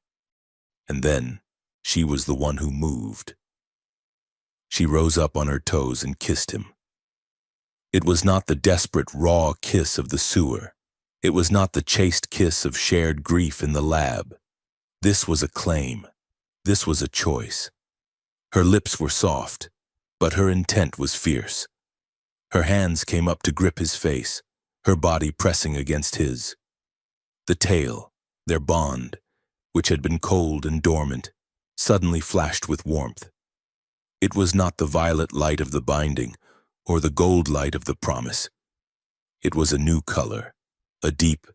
And then she was the one who moved. She rose up on her toes and kissed him. It was not the desperate, raw kiss of the sewer. It was not the chaste kiss of shared grief in the lab. This was a claim. This was a choice. Her lips were soft, but her intent was fierce. Her hands came up to grip his face, her body pressing against his. The tail, their bond, which had been cold and dormant, suddenly flashed with warmth. It was not the violet light of the binding or the gold light of the promise. It was a new color, a deep,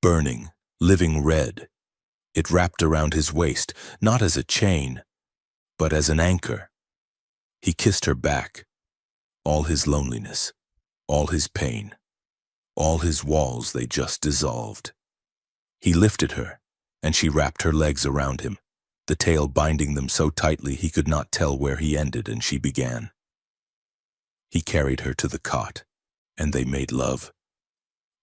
burning, living red. It wrapped around his waist, not as a chain, but as an anchor. He kissed her back, all his loneliness, all his pain, all his walls they just dissolved. He lifted her, and she wrapped her legs around him, the tail binding them so tightly he could not tell where he ended and she began. He carried her to the cot, and they made love.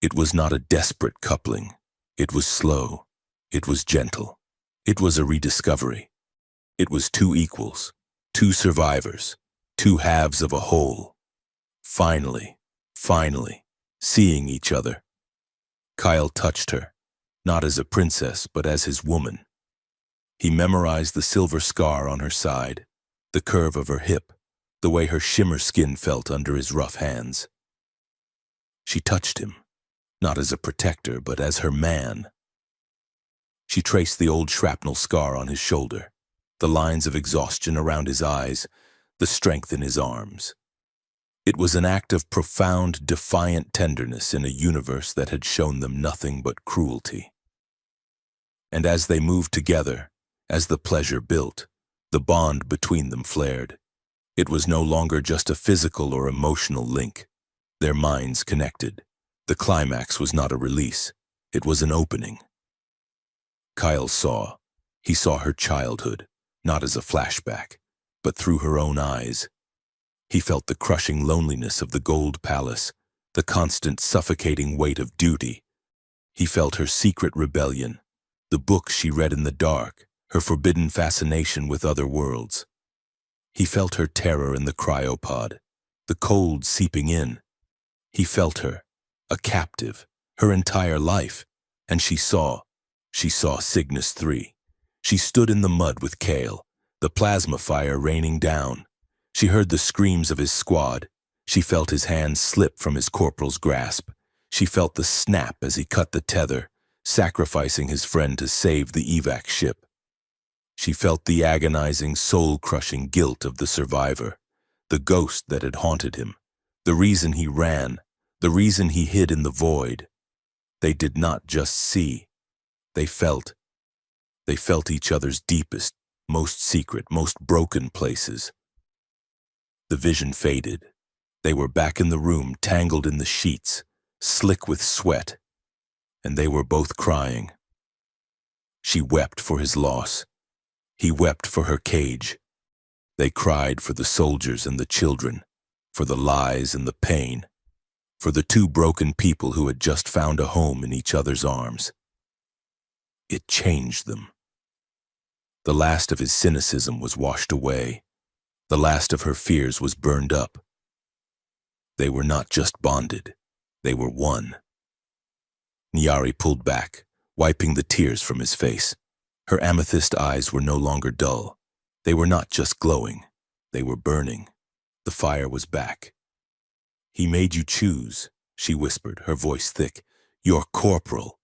It was not a desperate coupling. It was slow. It was gentle. It was a rediscovery. It was two equals, two survivors, two halves of a whole. Finally, seeing each other. Kyle touched her, not as a princess, but as his woman. He memorized the silver scar on her side, the curve of her hip, the way her shimmer skin felt under his rough hands. She touched him, not as a protector, but as her man. She traced the old shrapnel scar on his shoulder, the lines of exhaustion around his eyes, the strength in his arms. It was an act of profound, defiant tenderness in a universe that had shown them nothing but cruelty. And as they moved together, as the pleasure built, the bond between them flared. It was no longer just a physical or emotional link. Their minds connected. The climax was not a release. It was an opening. Kyle saw. He saw her childhood, not as a flashback, but through her own eyes. He felt the crushing loneliness of the gold palace, the constant suffocating weight of duty. He felt her secret rebellion, the books she read in the dark, her forbidden fascination with other worlds. He felt her terror in the cryopod, the cold seeping in. He felt her, a captive, her entire life, and she saw Cygnus 3. She stood in the mud with Kale, the plasma fire raining down. She heard the screams of his squad. She felt his hands slip from his corporal's grasp. She felt the snap as he cut the tether, sacrificing his friend to save the evac ship. She felt the agonizing, soul-crushing guilt of the survivor, the ghost that had haunted him, the reason he ran, the reason he hid in the void. They did not just see. They felt each other's deepest, most secret, most broken places. The vision faded. They were back in the room, tangled in the sheets, slick with sweat, and they were both crying. She wept for his loss. He wept for her cage. They cried for the soldiers and the children, for the lies and the pain, for the two broken people who had just found a home in each other's arms. It changed them. The last of his cynicism was washed away. The last of her fears was burned up. They were not just bonded. They were one. Nyari pulled back, wiping the tears from his face. Her amethyst eyes were no longer dull. They were not just glowing. They were burning. The fire was back. "He made you choose," she whispered, her voice thick. "Your corporal."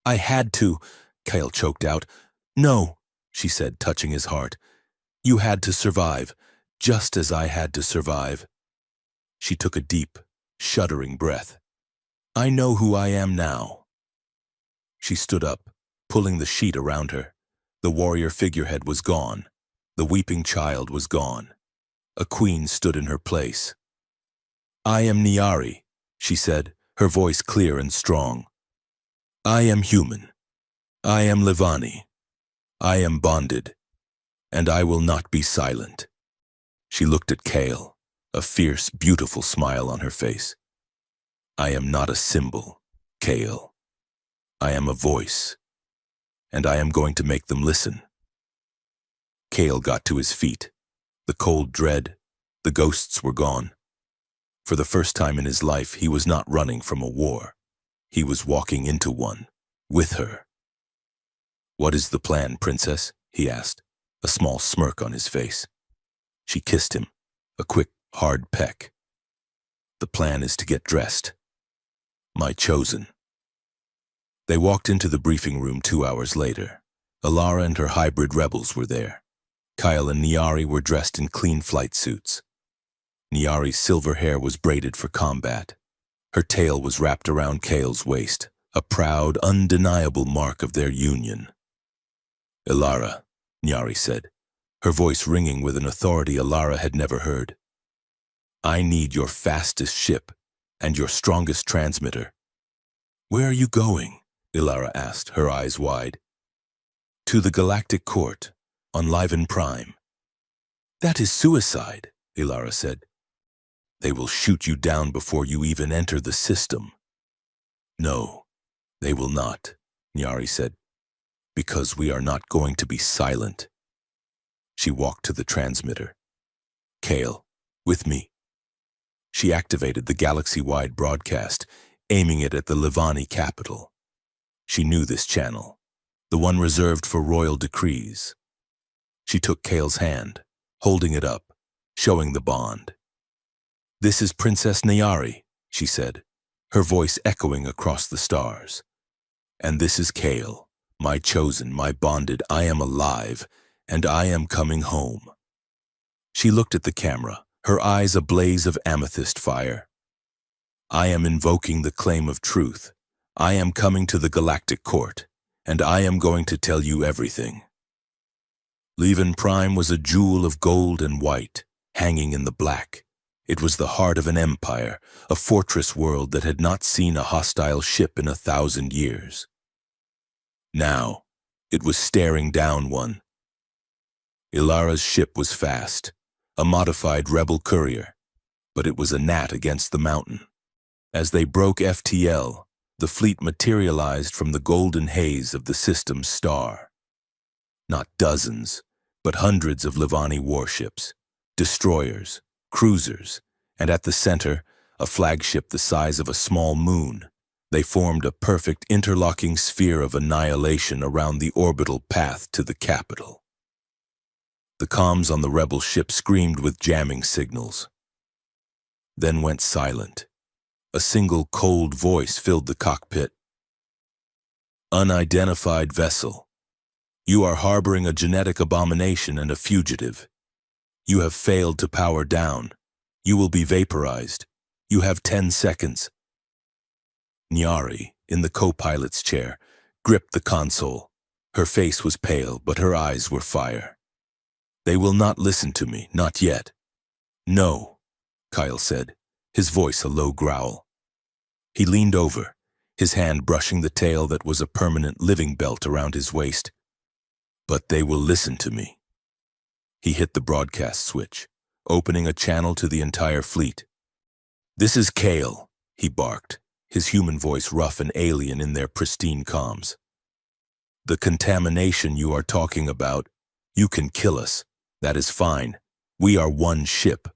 "I had to," Kyle choked out. "No," she said, touching his heart. "You had to survive, just as I had to survive." She took a deep, shuddering breath. "I know who I am now." She stood up, pulling the sheet around her. The warrior figurehead was gone. The weeping child was gone. A queen stood in her place. "I am Nyari," she said, her voice clear and strong. "I am human. I am Levani. I am bonded, and I will not be silent." She looked at Kale, a fierce, beautiful smile on her face. "I am not a symbol, Kale. I am a voice, and I am going to make them listen." Kale got to his feet. The cold dread, the ghosts were gone. For the first time in his life, he was not running from a war. He was walking into one, with her. "What is the plan, Princess?" he asked, a small smirk on his face. She kissed him, a quick, hard peck. "The plan is to get dressed. My chosen." They walked into the briefing room 2 hours later. Alara and her hybrid rebels were there. Kyle and Nyari were dressed in clean flight suits. Nyari's silver hair was braided for combat. Her tail was wrapped around Kale's waist, a proud, undeniable mark of their union. "Alara," Nyari said, her voice ringing with an authority Alara had never heard. "I need your fastest ship and your strongest transmitter." "Where are you going?" Alara asked, her eyes wide. "To the Galactic Court, on Liven Prime." "That is suicide," Alara said. "They will shoot you down before you even enter the system." "No, they will not," Nyari said, "because we are not going to be silent." She walked to the transmitter. "Kale, with me." She activated the galaxy-wide broadcast, aiming it at the Levani capital. She knew this channel, the one reserved for royal decrees. She took Kale's hand, holding it up, showing the bond. "This is Princess Nyari," she said, her voice echoing across the stars. "And this is Kale, my chosen, my bonded. I am alive, and I am coming home." She looked at the camera, her eyes a blaze of amethyst fire. "I am invoking the claim of truth. I am coming to the Galactic Court, and I am going to tell you everything." Liven Prime was a jewel of gold and white, hanging in the black. It was the heart of an empire, a fortress world that had not seen a hostile ship in 1,000 years. Now, it was staring down one. Ilara's ship was fast, a modified rebel courier, but it was a gnat against the mountain. As they broke FTL, the fleet materialized from the golden haze of the system's star. Not dozens, but hundreds of Levani warships, destroyers, cruisers, and at the center, a flagship the size of a small moon. They formed a perfect interlocking sphere of annihilation around the orbital path to the capital. The comms on the rebel ship screamed with jamming signals, then went silent. A single cold voice filled the cockpit. "Unidentified vessel. You are harboring a genetic abomination and a fugitive. You have failed to power down. You will be vaporized. You have 10 seconds. Nyari, in the co-pilot's chair, gripped the console. Her face was pale, but her eyes were fire. "They will not listen to me, not yet." "No," Kyle said, his voice a low growl. He leaned over, his hand brushing the tail that was a permanent living belt around his waist. "But they will listen to me." He hit the broadcast switch, opening a channel to the entire fleet. "This is Kale," he barked, his human voice rough and alien in their pristine comms. "The contamination you are talking about, you can kill us. That is fine. We are one ship."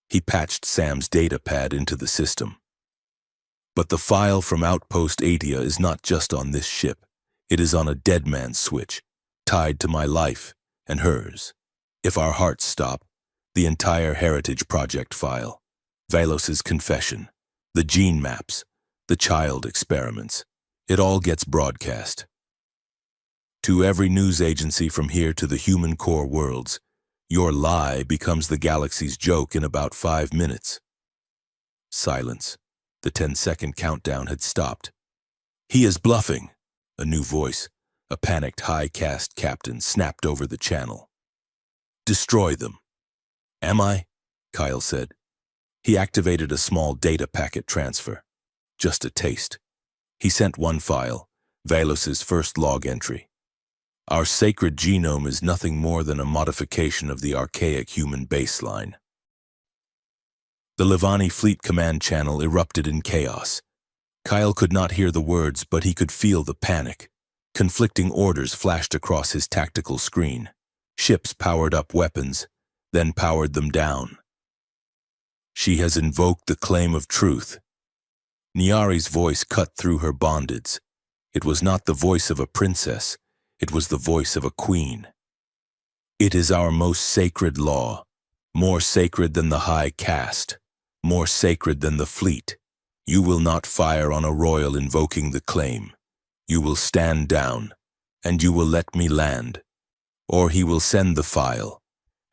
He patched Sam's data pad into the system. But the file from Outpost Atia is not just on this ship. It is on a dead man's switch, tied to my life and hers. If our hearts stop, the entire Heritage Project file, Valos's confession, the gene maps, the child experiments, it all gets broadcast. To every news agency from here to the human core worlds, your lie becomes the galaxy's joke in about 5 minutes. Silence. The 10-second countdown had stopped. He is bluffing. A new voice, a panicked high-caste captain, snapped over the channel. Destroy them. Am I? Kyle said. He activated a small data packet transfer. Just a taste. He sent one file, Valos's first log entry. Our sacred genome is nothing more than a modification of the archaic human baseline. The Livani Fleet Command channel erupted in chaos. Kyle could not hear the words, but he could feel the panic. Conflicting orders flashed across his tactical screen. Ships powered up weapons, then powered them down. She has invoked the claim of truth. Nyari's voice cut through her bondage. It was not the voice of a princess. It was the voice of a queen. It is our most sacred law, more sacred than the high caste, more sacred than the fleet. You will not fire on a royal invoking the claim. You will stand down, and you will let me land, or he will send the file,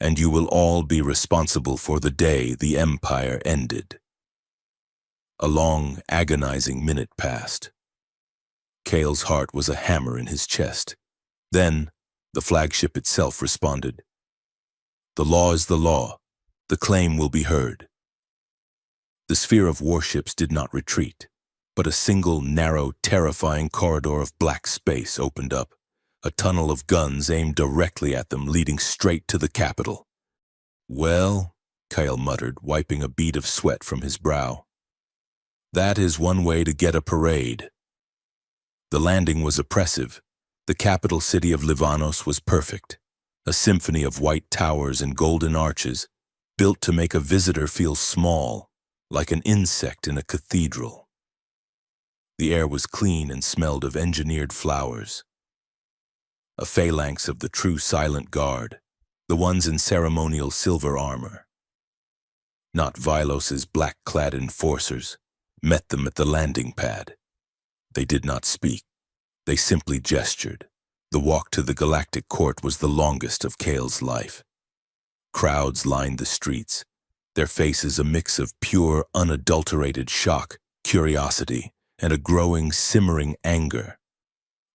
and you will all be responsible for the day the Empire ended. A long, agonizing minute passed. Kale's heart was a hammer in his chest. Then, the flagship itself responded. The law is the law. The claim will be heard. The sphere of warships did not retreat, but a single, narrow, terrifying corridor of black space opened up, a tunnel of guns aimed directly at them, leading straight to the capital. Well, Kyle muttered, wiping a bead of sweat from his brow. That is one way to get a parade. The landing was oppressive. The capital city of Livanos was perfect, a symphony of white towers and golden arches, built to make a visitor feel small, like an insect in a cathedral. The air was clean and smelled of engineered flowers. A phalanx of the true silent guard, the ones in ceremonial silver armor. Not Valos's black-clad enforcers, met them at the landing pad. They did not speak. They simply gestured. The walk to the galactic court was the longest of Kale's life. Crowds lined the streets, their faces a mix of pure, unadulterated shock, curiosity, and a growing, simmering anger.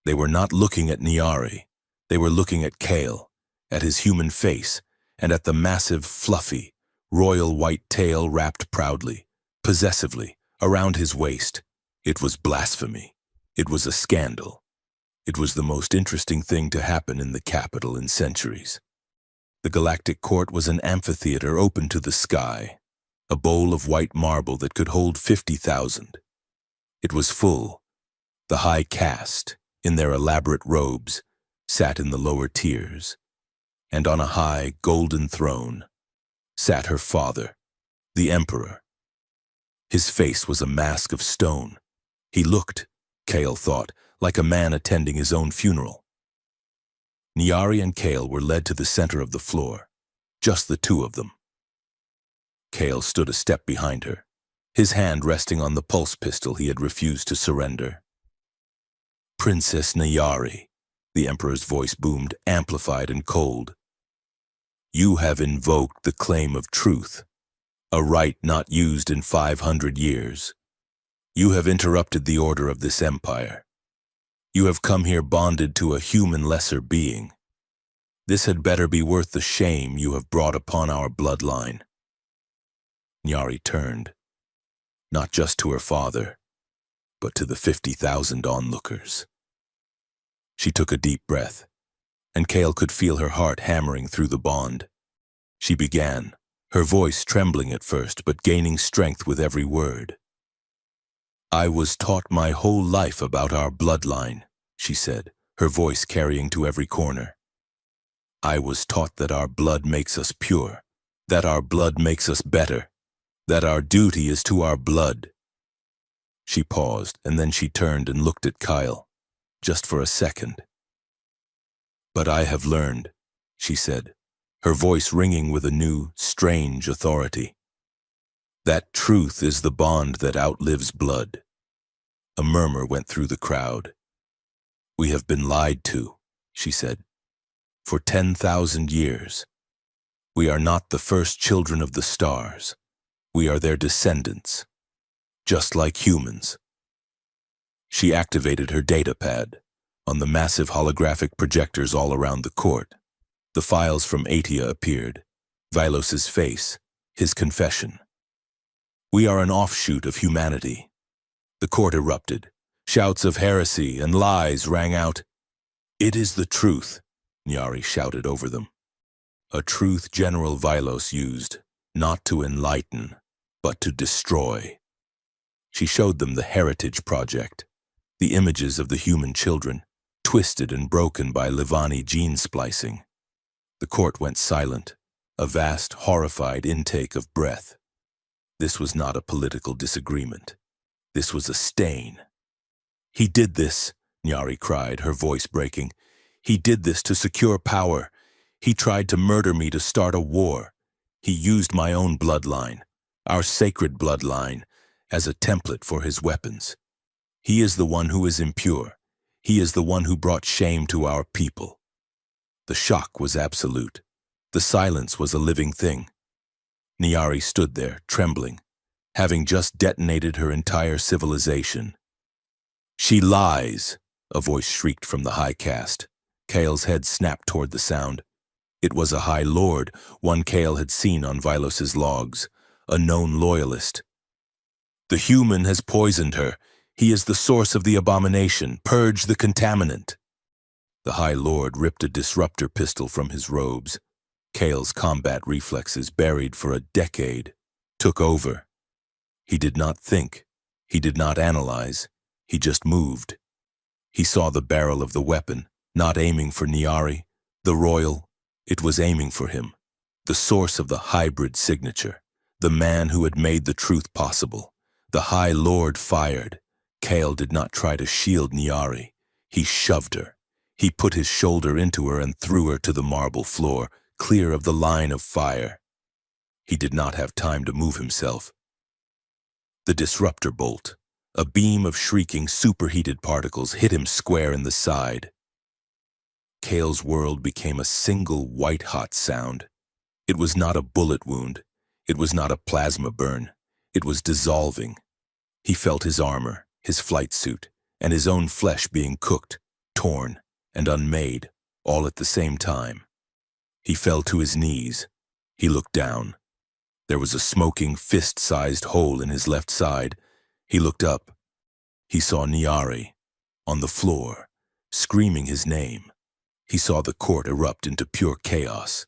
They were not looking at Nyari. They were looking at Kale, at his human face, and at the massive, fluffy, royal white tail wrapped proudly, possessively, around his waist. It was blasphemy. It was a scandal. It was the most interesting thing to happen in the capital in centuries. The galactic court was an amphitheater open to the sky, a bowl of white marble that could hold 50,000. It was full. The high caste, in their elaborate robes, sat in the lower tiers, and on a high, golden throne sat her father, the emperor. His face was a mask of stone. He looked, Kale thought, like a man attending his own funeral. Nyari and Kale were led to the center of the floor, just the two of them. Kale stood a step behind her, his hand resting on the pulse pistol he had refused to surrender. Princess Nyari, the Emperor's voice boomed, amplified and cold. You have invoked the claim of truth, a right not used in 500 years. You have interrupted the order of this empire. You have come here bonded to a human lesser being. This had better be worth the shame you have brought upon our bloodline. Nyari turned, not just to her father, but to the 50,000 onlookers. She took a deep breath, and Kale could feel her heart hammering through the bond. She began, her voice trembling at first, but gaining strength with every word. I was taught my whole life about our bloodline, she said, her voice carrying to every corner. I was taught that our blood makes us pure, that our blood makes us better, that our duty is to our blood. She paused, and then she turned and looked at Kyle, just for a second. "But I have learned," she said, her voice ringing with a new, strange authority. "That truth is the bond that outlives blood." A murmur went through the crowd. "We have been lied to," she said, "for 10,000 years. We are not the first children of the stars. We are their descendants, just like humans." She activated her data pad on the massive holographic projectors all around the court. The files from Atia appeared, Vilos's face, his confession. "We are an offshoot of humanity." The court erupted. Shouts of heresy and lies rang out. "It is the truth," Nyari shouted over them. "A truth General Vilos used, not to enlighten, but to destroy." She showed them the Heritage Project, the images of the human children, twisted and broken by Livani gene splicing. The court went silent, a vast, horrified intake of breath. This was not a political disagreement. This was a stain. "He did this," Nyari cried, her voice breaking. "He did this to secure power. He tried to murder me to start a war. He used my own bloodline, our sacred bloodline, as a template for his weapons. He is the one who is impure. He is the one who brought shame to our people." The shock was absolute. The silence was a living thing. Nyari stood there, trembling, having just detonated her entire civilization. "She lies," a voice shrieked from the high caste. Kale's head snapped toward the sound. It was a High Lord, one Kale had seen on Vilos's logs, a known loyalist. "The human has poisoned her. He is the source of the abomination. Purge the contaminant." The High Lord ripped a disruptor pistol from his robes. Kale's combat reflexes, buried for a decade, took over. He did not think. He did not analyze. He just moved. He saw the barrel of the weapon, not aiming for Nyari, the royal. It was aiming for him, the source of the hybrid signature, the man who had made the truth possible. The High Lord fired. Kale did not try to shield Nyari. He shoved her. He put his shoulder into her and threw her to the marble floor, clear of the line of fire. He did not have time to move himself. The disruptor bolt, a beam of shrieking, superheated particles, hit him square in the side. Kale's world became a single white-hot sound. It was not a bullet wound. It was not a plasma burn. It was dissolving. He felt his armor, his flight suit, and his own flesh being cooked, torn, and unmade, all at the same time. He fell to his knees. He looked down. There was a smoking, fist-sized hole in his left side. He looked up. He saw Nyari, on the floor, screaming his name. He saw the court erupt into pure chaos.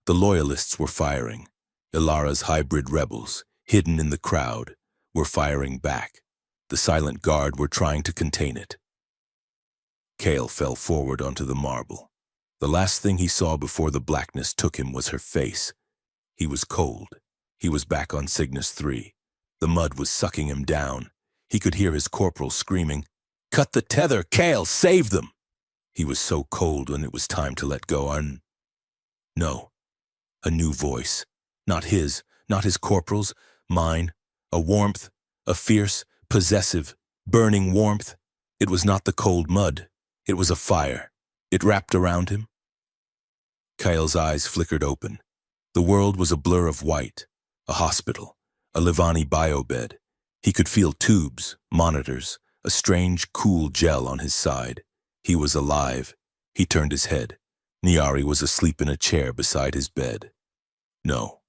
The loyalists were firing. Ilara's hybrid rebels, hidden in the crowd, were firing back. The silent guard were trying to contain it. Kale fell forward onto the marble. The last thing he saw before the blackness took him was her face. He was cold. He was back on Cygnus 3. The mud was sucking him down. He could hear his corporal screaming, "Cut the tether, Kale, save them!" He was so cold when it was time to let go. No, a new voice. Not his corporal's, mine. A warmth, a fierce, possessive, burning warmth. It was not the cold mud. It was a fire. It wrapped around him. Kyle's eyes flickered open. The world was a blur of white. A hospital, a Livani biobed. He could feel tubes, monitors, a strange, cool gel on his side. He was alive. He turned his head. Nyari was asleep in a chair beside his bed. No,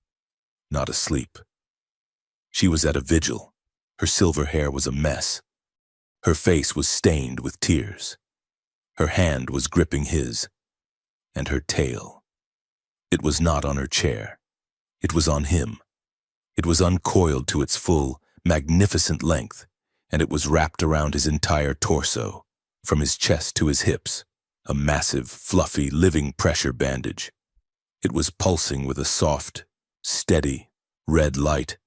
not asleep. She was at a vigil. Her silver hair was a mess. Her face was stained with tears. Her hand was gripping his, and her tail. It was not on her chair. It was on him. It was uncoiled to its full, magnificent length, and it was wrapped around his entire torso, from his chest to his hips, a massive, fluffy, living pressure bandage. It was pulsing with a soft, steady, red light.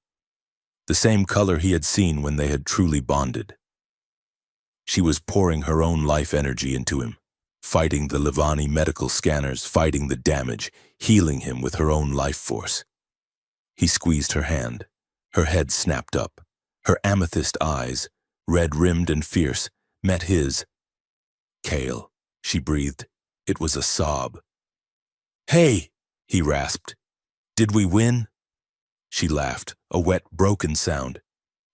the same color he had seen when they had truly bonded. She was pouring her own life energy into him, fighting the Levani medical scanners, fighting the damage, healing him with her own life force. He squeezed her hand. Her head snapped up. Her amethyst eyes, red-rimmed and fierce, met his. "Kale," she breathed. It was a sob. "Hey," he rasped. "Did we win?" She laughed, a wet, broken sound.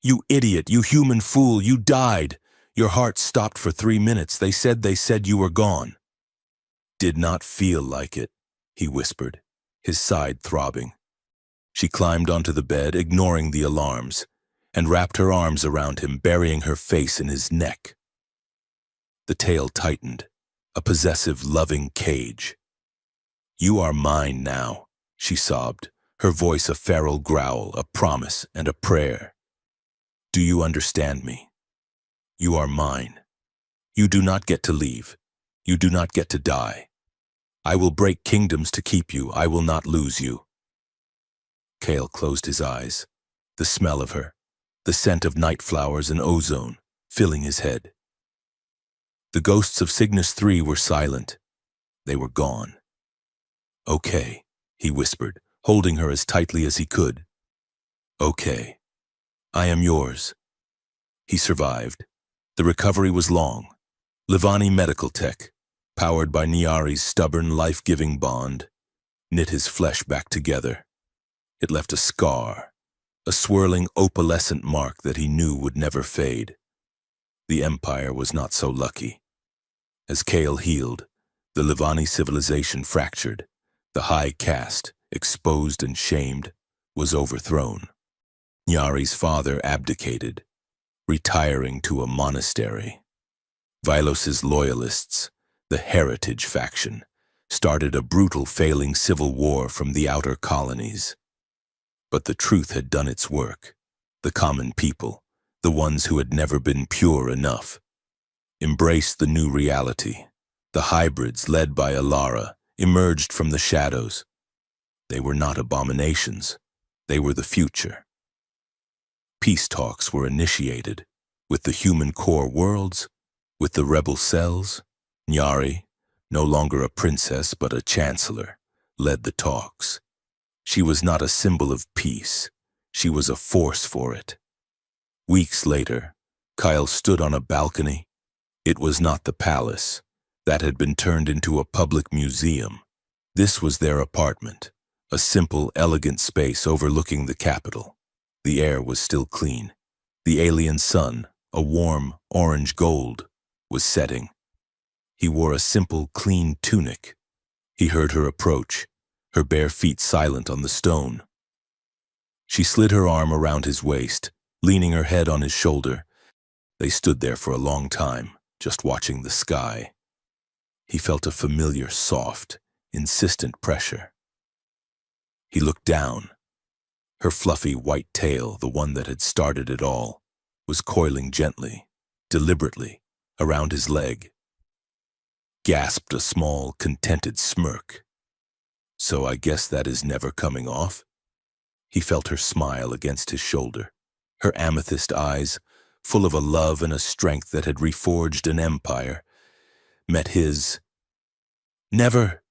"You idiot, you human fool, you died. Your heart stopped for 3 minutes. They said you were gone." "Did not feel like it," he whispered, his side throbbing. She climbed onto the bed, ignoring the alarms, and wrapped her arms around him, burying her face in his neck. The tail tightened, a possessive, loving cage. "You are mine now," she sobbed, her voice a feral growl, a promise and a prayer. "Do you understand me? You are mine. You do not get to leave. You do not get to die. I will break kingdoms to keep you. I will not lose you." Kale closed his eyes. The smell of her, the scent of night flowers and ozone, filling his head. The ghosts of Cygnus 3 were silent. They were gone. "Okay," he whispered, holding her as tightly as he could. "Okay. I am yours." He survived. The recovery was long. Levani medical tech, powered by Nyari's stubborn, life-giving bond, knit his flesh back together. It left a scar, a swirling opalescent mark that he knew would never fade. The Empire was not so lucky. As Kale healed, the Levani civilization fractured. The high caste, exposed and shamed, was overthrown. Nyari's father abdicated, retiring to a monastery. Vilos's loyalists, the Heritage faction, started a brutal, failing civil war from the outer colonies. But the truth had done its work. The common people, the ones who had never been pure enough, embraced the new reality. The hybrids, led by Alara, emerged from the shadows. They were not abominations. They were the future. Peace talks were initiated with the human core worlds, with the rebel cells. Nyari, no longer a princess but a chancellor, led the talks. She was not a symbol of peace. She was a force for it. Weeks later, Kyle stood on a balcony. It was not the palace. That had been turned into a public museum. This was their apartment, a simple, elegant space overlooking the capital. The air was still clean. The alien sun, a warm orange gold, was setting. He wore a simple, clean tunic. He heard her approach, her bare feet silent on the stone. She slid her arm around his waist, leaning her head on his shoulder. They stood there for a long time, just watching the sky. He felt a familiar, soft, insistent pressure. He looked down. Her fluffy white tail, the one that had started it all, was coiling gently, deliberately, around his leg. Gasped a small, contented smirk. "So I guess that is never coming off?" He felt her smile against his shoulder, her amethyst eyes, full of a love and a strength that had reforged an empire, met his. "Never,"